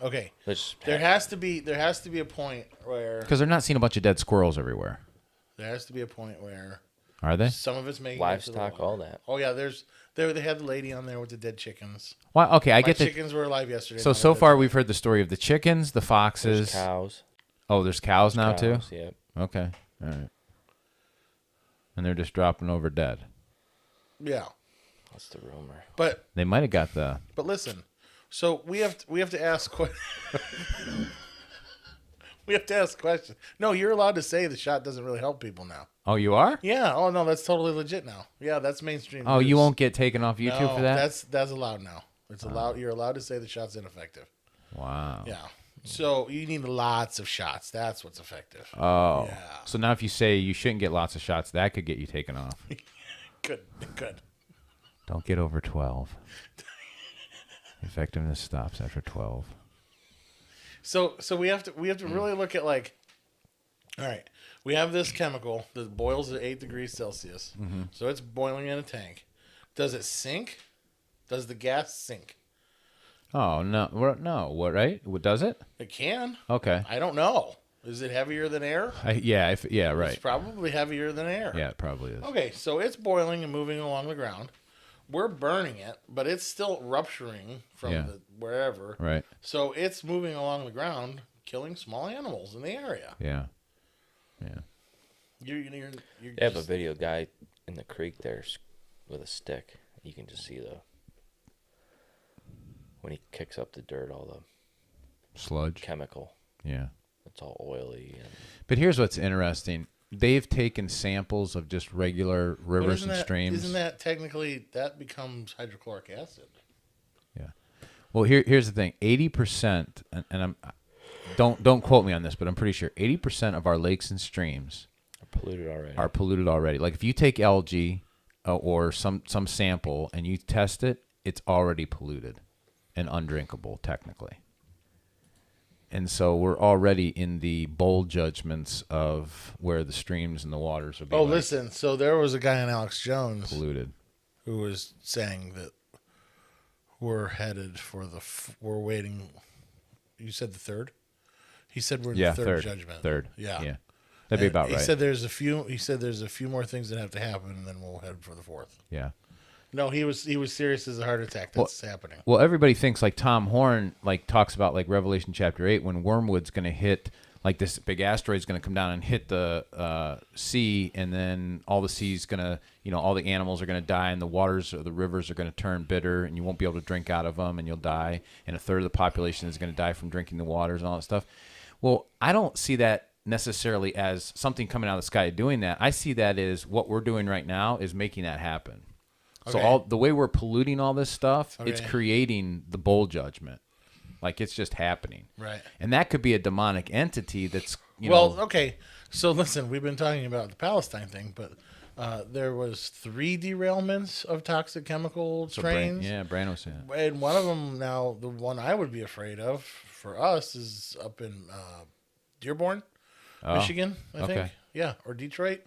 Okay, Which there has to be a point where because they're not seeing a bunch of dead squirrels everywhere, are they? some of it's making it to livestock, the all water. that. Oh yeah, they had the lady on there with the dead chickens. Well, okay, I My get that. chickens were alive yesterday. So now so they're far dead. we've heard the story of the chickens, the foxes. There's cows. Oh, there's cows now too. Cows, yep. Okay, all right. And they're just dropping over dead. Yeah, That's the rumor. but They might have got the. listen, so we have to ask we have to ask questions. No, you're allowed to say the shot doesn't really help people now. Oh, you are? Yeah. Oh no, that's totally legit now. Yeah, that's mainstream. Oh, you news. won't get taken off YouTube No, for that? That's allowed now. It's allowed. You're allowed to say the shot's ineffective. Wow. Yeah. So you need lots of shots. That's what's effective. Oh. Yeah. So now if you say you shouldn't get lots of shots, that could get you taken off. Good. Don't get over 12. Effectiveness stops after 12. So we have to really look at like, all right, we have this chemical that boils at 8 degrees Celsius. Mm-hmm. So it's boiling in a tank. Does it sink? Does the gas sink? Oh, no. No. What, right? What, does it? It can. Okay. I don't know. Is it heavier than air? Yeah, right. It's probably heavier than air. Yeah, it probably is. Okay, so it's boiling and moving along the ground. We're burning it, but it's still rupturing from Yeah. wherever. Right. So it's moving along the ground, killing small animals in the area. Yeah. Yeah. You're They have a just- video guy in the creek there with a stick. You can just see when he kicks up the dirt, all the Sludge. chemical. Yeah. It's all oily. And But here's what's interesting. They've taken samples of just regular But rivers isn't and that- streams. Isn't that technically that becomes hydrochloric acid? Yeah. Well, here's the thing. 80%, and I'm don't quote me on this, but I'm pretty sure 80% of our lakes and streams are polluted already. are polluted already. Like if you take algae or some sample and you test it, it's already polluted and undrinkable technically. And so we're already in the bold judgments of where the streams and the waters are being Oh, listen. So there was a guy on Alex Jones polluted. who was saying that we're headed for we're waiting. You said the third? He said we're in Yeah, the third judgment. Third. Yeah. Yeah. That'd be about He right. said there's a few. He said there's a few more things that have to happen, and then we'll head for the fourth. Yeah. No, he was serious as a heart attack. That's happening. Well, everybody thinks like Tom Horn like talks about like Revelation chapter 8 when Wormwood's going to hit like this big asteroid's going to come down and hit the sea, and then all the sea's going to, all the animals are going to die, and the waters or the rivers are going to turn bitter, and you won't be able to drink out of them, and you'll die, and a third of the population is going to die from drinking the waters and all that stuff. Well, I don't see that necessarily as something coming out of the sky doing that. I see that as what we're doing right now is making that happen. So Okay. the way we're polluting all this stuff, it's Okay. creating the bowl judgment. Like it's just happening. Right. And that could be a demonic entity that's, Well, okay. So listen, we've been talking about the Palestine thing, but There was 3 derailments of toxic chemical So trains. Brand was saying. And one of them now, the one I would be afraid of for us is up in Dearborn, Oh, Michigan, I think. okay. Yeah, or Detroit.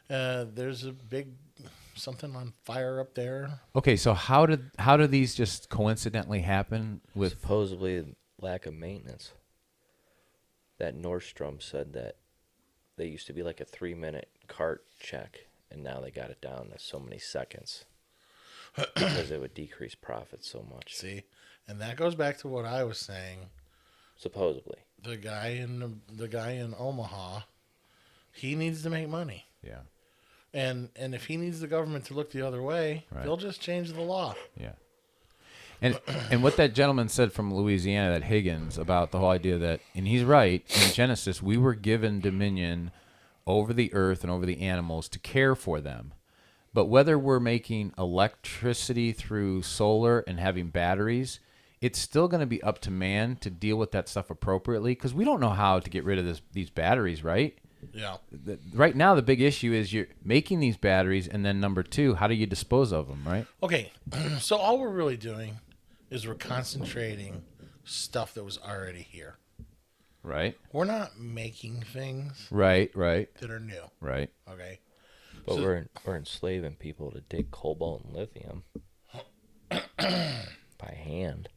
There's a big something on fire up there. Okay, so how do these just coincidentally happen with? Supposedly lack of maintenance. That Nordstrom said that they used to be like a 3-minute cart check, and now they got it down to so many seconds because it would decrease profits so much. See, and that goes back to what I was saying. Supposedly. The guy in Omaha, he needs to make money. Yeah, And if he needs the government to look the other way, Right. they'll just change the law. yeah. And what that gentleman said from Louisiana, that Higgins, about the whole idea that, and he's right, in Genesis, we were given dominion over the earth and over the animals to care for them. But whether we're making electricity through solar and having batteries, it's still going to be up to man to deal with that stuff appropriately, because we don't know how to get rid of these batteries, right? Yeah. Right now, the big issue is you're making these batteries, and then number 2, how do you dispose of them, right? Okay, so all we're really doing is we're concentrating stuff that was already here. Right, We're not making things right, that are new. right. Okay. But So- we're enslaving people to dig cobalt and lithium by hand.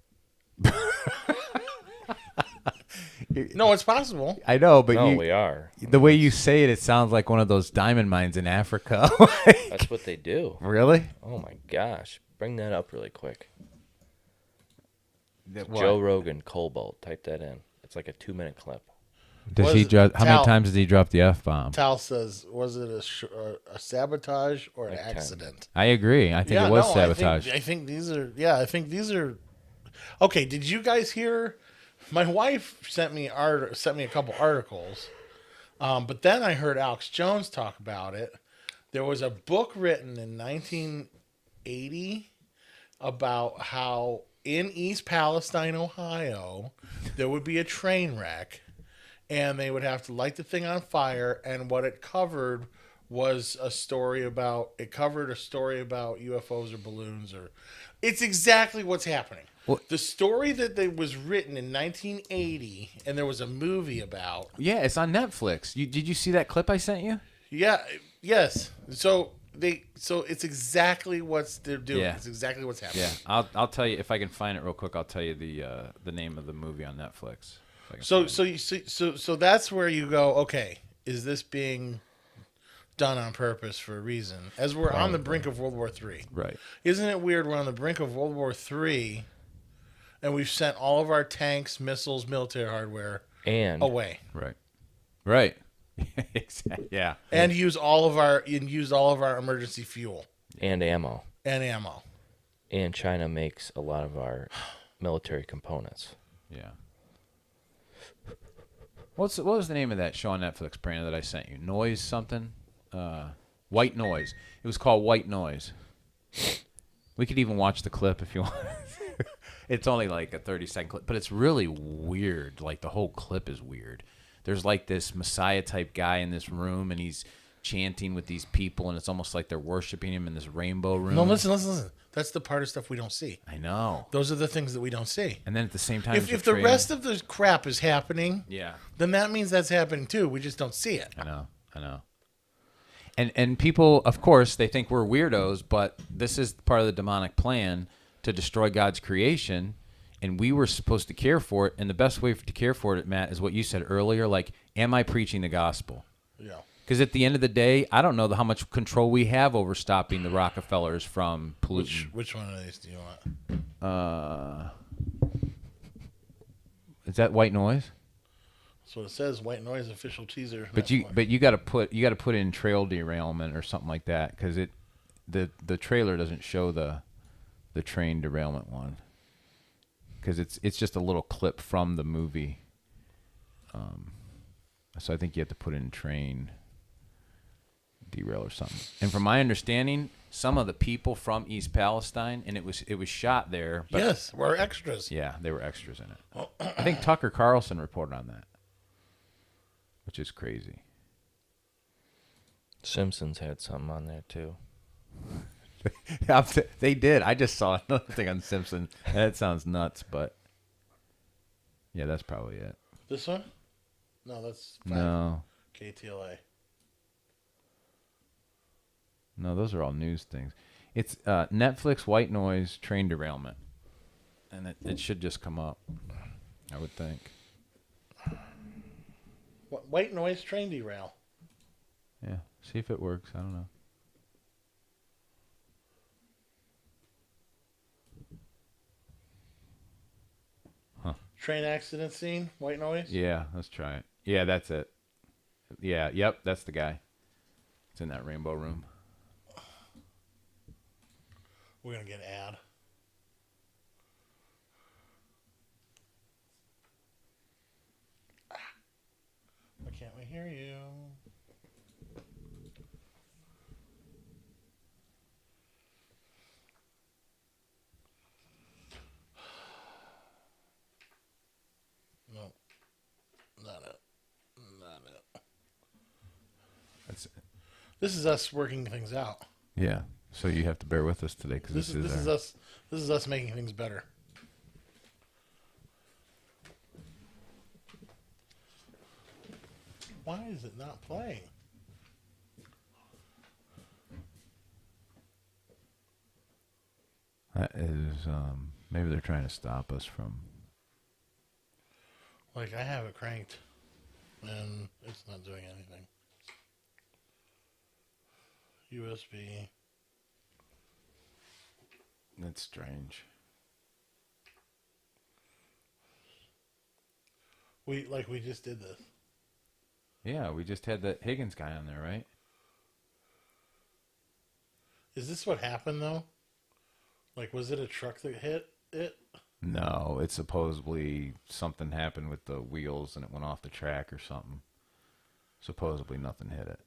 No, it's possible. I know, but No, we are. the way you say it, it sounds like one of those diamond mines in Africa. That's what they do. Really? Oh my gosh. Bring that up really quick. What? Joe Rogan, cobalt. Type that in. It's like a 2-minute clip. Does Was he it drop? How many Tal- times does he drop the F bomb? Tal says, was it a sabotage or an Like 10. accident? I agree. I think it was sabotage. I think these are. Yeah, I think these are. Okay, did you guys hear? My wife sent me a couple articles, but then I heard Alex Jones talk about it. There was a book written in 1980 about how in East Palestine, Ohio, there would be a train wreck, and they would have to light the thing on fire, and what it covered was a story about UFOs or balloons, or it's exactly what's happening. Well- The story that was written in 1980, and there was a movie about. Yeah, it's on Netflix. Did you see that clip I sent you? Yeah, yes. So it's exactly what they're doing. Yeah. It's exactly what's happening. Yeah, I'll tell you if I can find it real quick. I'll tell you the name of the movie on Netflix. if I can So find it. so you see, so that's where you go. Okay, is this being done on purpose for a reason? As we're on the brink of World War III, Right. isn't it weird? We're on the brink of World War III, and we've sent all of our tanks, missiles, military hardware And away, Right. Exactly. Yeah. and used all of our emergency fuel and ammo. and ammo. And China makes a lot of our military components. Yeah. What was the name of that show on Netflix, Brandon, that I sent you? Noise something? White Noise. It was called White Noise. We could even watch the clip if you want. It's only like a 30-second clip, but it's really weird. Like, the whole clip is weird. There's like this Messiah-type guy in this room, and he's chanting with these people, and it's almost like they're worshiping him in this rainbow room. No, listen. That's the part of stuff we don't see. I know. Those are the things that we don't see. And then at the same time, If the rest of the crap is happening, yeah, then that means that's happening too. We just don't see it. I know. And people, of course, they think we're weirdos, but this is part of the demonic plan to destroy God's creation, and we were supposed to care for it. And the best way to care for it, Matt, is what you said earlier. Like, am I preaching the gospel? Yeah. Because at the end of the day, I don't know how much control we have over stopping the Rockefellers from polluting. Which one of these do you want? Is that White Noise? That's what it says. White Noise official teaser. But you got to put in trail derailment or something like that, because the trailer doesn't show the train derailment one, because it's just a little clip from the movie. So I think you have to put in train derail or something. And from my understanding, some of the people from East Palestine, and it was shot there. But yes, we're extras. yeah, they were extras in it. I think Tucker Carlson reported on that, which is crazy. Simpsons had something on there too. They did. I just saw another thing on Simpson. That sounds nuts, but yeah, that's probably it. This one? No, that's 5 No, KTLA. no, those are all news things. It's Netflix white noise train derailment, and it should just come up. I would think. What, white noise train derail. Yeah, see if it works. I don't know. Train accident scene, white noise. Yeah, let's try it. Yeah, that's it. Yeah, yep, that's the guy. It's in that rainbow room. We're gonna get an ad. Why can't we hear you? No, not it. Not it. That's This is us working things out. yeah. So you have to bear with us today because This is our, us. This is us making things better. Why is it not playing? that is maybe they're trying to stop us from. Like, I have it cranked, and it's not doing anything. USB. That's strange. We just did this. Yeah, we just had that Higgins guy on there, right? Is this what happened, though? Like, was it a truck that hit it? No, it's supposedly something happened with the wheels and it went off the track or something. Supposedly nothing hit it.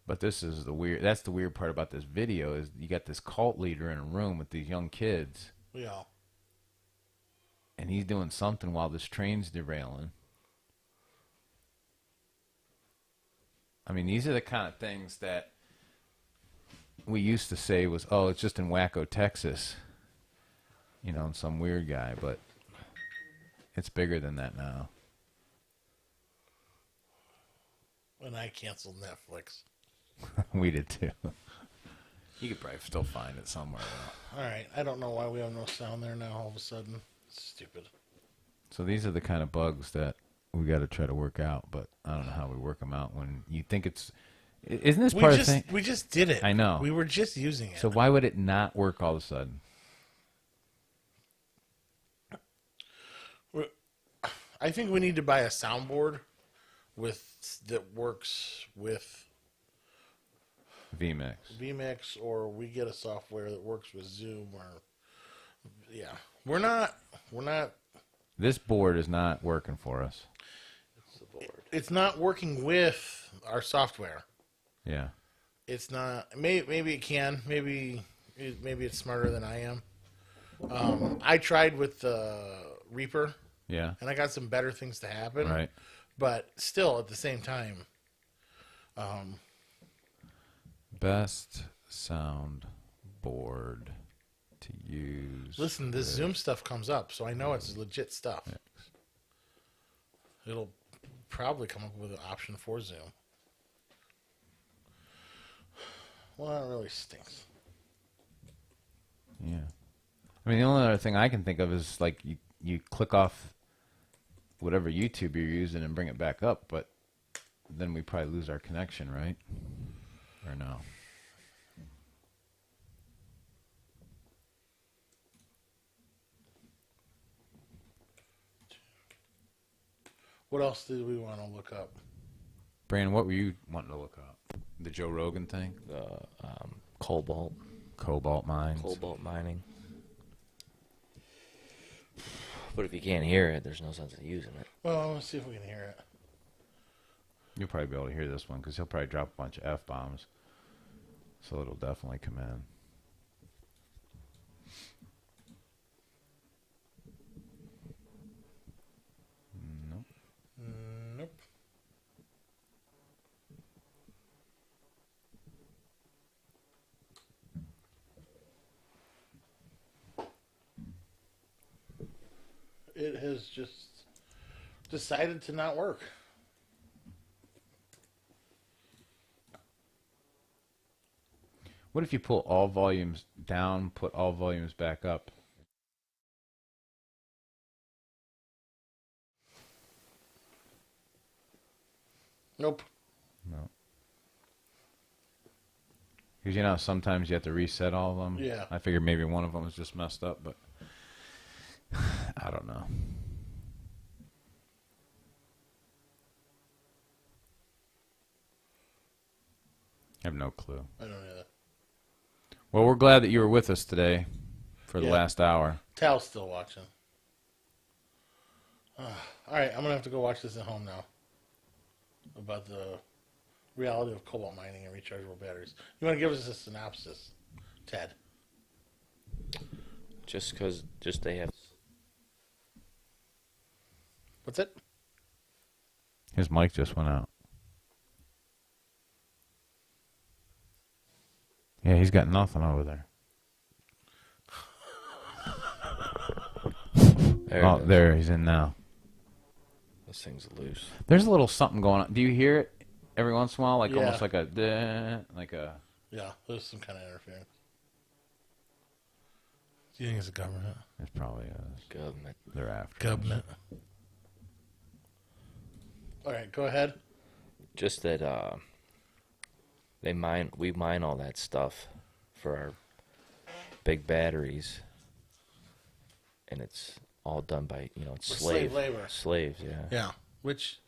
But this is that's the weird part about this video is you got this cult leader in a room with these young kids Yeah. and he's doing something while this train's derailing. I mean, these are the kind of things that we used to say was, oh, it's just in Waco, Texas. You know, and some weird guy, but it's bigger than that now. And I canceled Netflix. We did too. You could probably still find it somewhere, though. All right. I don't know why we have no sound there now all of a sudden. It's stupid. So these are the kind of bugs that we got to try to work out, but I don't know how we work them out when you think it's... Isn't this part of the thing? We just did it. I know. We were just using it. So why would it not work all of a sudden? I think we need to buy a soundboard that works with vMix. vMix, or we get a software that works with Zoom, or yeah. We're not This board is not working for us. it's not working with our software. Yeah. It's not. Maybe it can. Maybe it's smarter than I am. I tried with the Reaper, Yeah. and I got some better things to happen. Right. But still, at the same time, Best sound board to use. listen, this with Zoom stuff comes up, so I know it's legit stuff. Mix. It'll probably come up with an option for Zoom. Well, that really stinks. Yeah. I mean, the only other thing I can think of is like you click off whatever YouTube you're using and bring it back up, but then we probably lose our connection, right? Or no? What else did we want to look up? Brandon, what were you wanting to look up? The Joe Rogan thing? Cobalt Cobalt mines? mining. But if you can't hear it, there's no sense in using it. Well, let's see if we can hear it. You'll probably be able to hear this one because he'll probably drop a bunch of F-bombs. So it'll definitely come in. Nope. Nope. has just decided to not work. What if you pull all volumes down, put all volumes back up? Nope. No. Because you know sometimes you have to reset all of them. Yeah. I figured maybe one of them was just messed up, but I don't know. I have no clue. I don't know. Well, we're glad that you were with us today for the Yeah. last hour. Tal's still watching. All right, I'm going to have to go watch this at home now. About the reality of cobalt mining and rechargeable batteries. You want to give us a synopsis, Ted? Just they have. What's it? His mic just went out. Yeah, he's got nothing over there. There Oh, it is. there he's in now. This thing's loose. There's a little something going on. Do you hear it every once in a while? Like Yeah. almost like a duh, like a. Yeah, there's some kind of interference. Do you think it's a government? It probably is. Government. They're after. Government. All right, go ahead. Just that we mine all that stuff for our big batteries, and it's all done by it's With slave slave labor. slaves. Yeah. Yeah, which,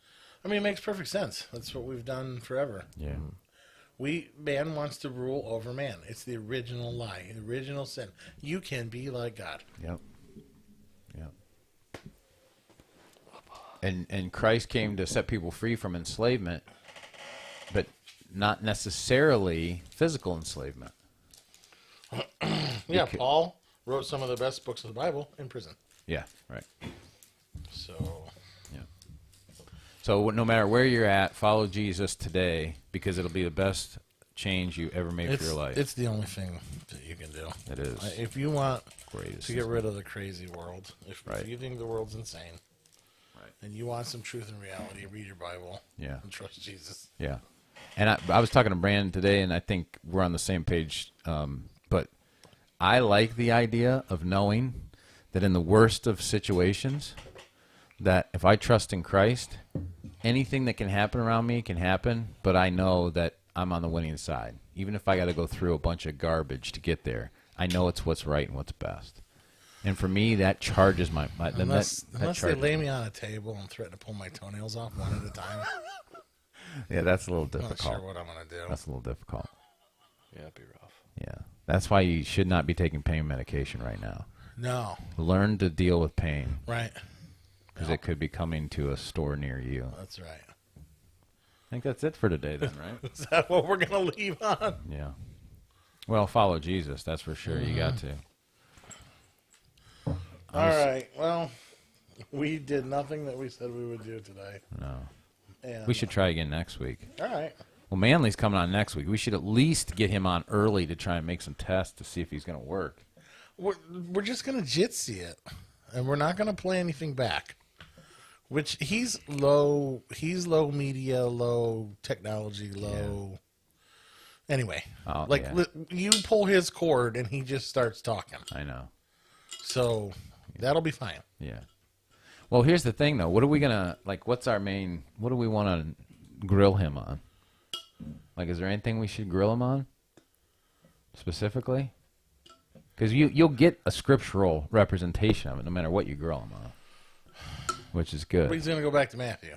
I mean, it makes perfect sense. That's what we've done forever. Yeah. Man wants to rule over man. It's the original lie, the original sin. You can be like God. Yep. Yep. And Christ came to set people free from enslavement, but not necessarily physical enslavement. Yeah, Because- Paul wrote some of the best books of the Bible in prison. Yeah, right. So, So no matter where you're at, follow Jesus today because it'll be the best change you ever made for your life. it's the only thing that you can do. It is. If you want Greatest. to get rid of the crazy world, if Right. you think the world's insane, Right. and you want some truth and reality, read your Bible. Yeah. And trust Jesus. Yeah. And I was talking to Brandon today, and I think we're on the same page. But I like the idea of knowing that in the worst of situations, that if I trust in Christ, anything that can happen around me can happen, but I know that I'm on the winning side. Even if I got to go through a bunch of garbage to get there, I know it's what's right and what's best. And for me, that charges my Unless that they charges lay me on a table and threaten to pull my toenails off one at a time, Yeah, that's a little I'm not difficult. sure what I'm going to do. That's a little difficult. Yeah, it'd be rough. Yeah. That's why you should not be taking pain medication right now. No. Learn to deal with pain Right. because it could be coming to a store near you. That's right. I think that's it for today then, right? Is that what we're going to leave on? Yeah. Well, follow Jesus. That's for sure. You got to. All right. Well, we did nothing that we said we would do today. No. And, We should try again next week. All right. Well, Manley's coming on next week. We should at least get him on early to try and make some tests to see if he's going to work. We're just going to jitsy it, and we're not going to play anything back. Which he's low media, low technology, low. Anyway, Oh, like yeah. you pull his cord and he just starts talking. I know. So that'll be fine. Yeah. Well, here's the thing, though. What are we going to, like, what do we want to grill him on? Like, is there anything we should grill him on? Specifically? Because you'll get a scriptural representation of it no matter what you grill him on. Which is But good. he's going to go back to Matthew.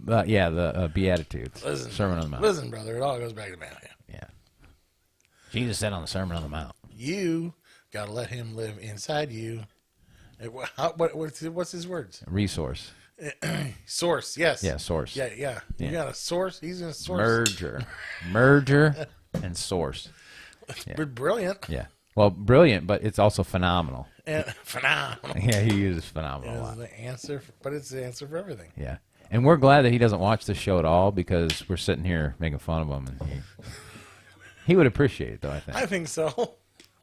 Yeah, the Beatitudes. Listen, Sermon on the Mount. Listen, brother, it all goes back to Matthew. Yeah. Jesus said on the Sermon on the Mount. You got to let him live inside you. What's his words? Resource. Source, yes. Yeah, source. Yeah. You Yeah. got a source. He's in a source. Merger and source. Brilliant Yeah. Well, brilliant, but it's also phenomenal. and phenomenal. Yeah, he uses phenomenal a Is lot. the answer, but it's the answer for everything. Yeah. And we're glad that he doesn't watch this show at all because we're sitting here making fun of him. And he would appreciate it, though, I think. I think so.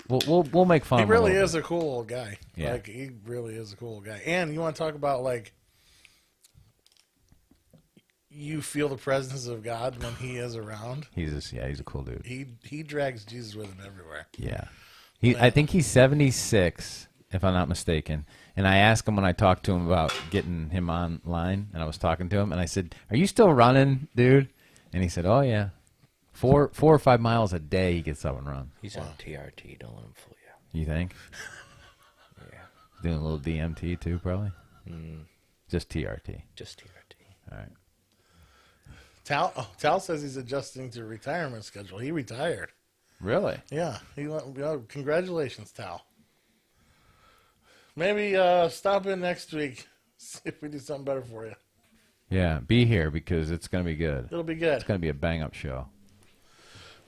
We'll make fun He of him. really a little is a cool old guy. Yeah. Like, he really is a cool old guy. And you want to talk about, like, you feel the presence of God when he is around. He's a cool dude. He drags Jesus with him everywhere. Yeah. I think he's 76, if I'm not mistaken. And I asked him when I talked to him about getting him online, and I was talking to him, and I said, "Are you still running, dude?" And he said, "Oh yeah, 4 or 5 miles a day he gets up and runs." He's on TRT. Don't let him fool you. You think? Yeah. Doing a little DMT too, probably. Just TRT. Just TRT. All right. Tal says he's adjusting to retirement schedule. He retired. Really? Yeah. Congratulations, Tal. Maybe stop in next week. See if we do something better for you. Yeah. Be here because it's gonna be good. It'll be good. It's gonna be a bang up show.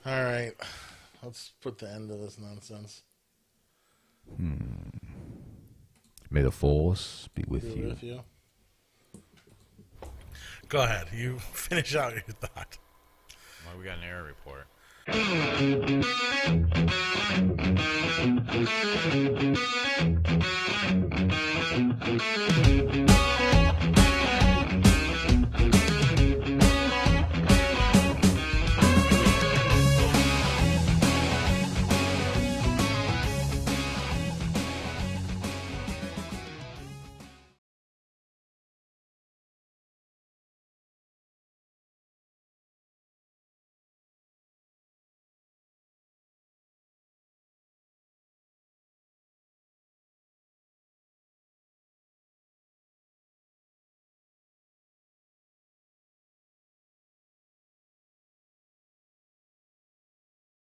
All right. Let's put the end to this nonsense. May the force be with Be you. with you. Go ahead. You finish out your thought. Well, we got an error report.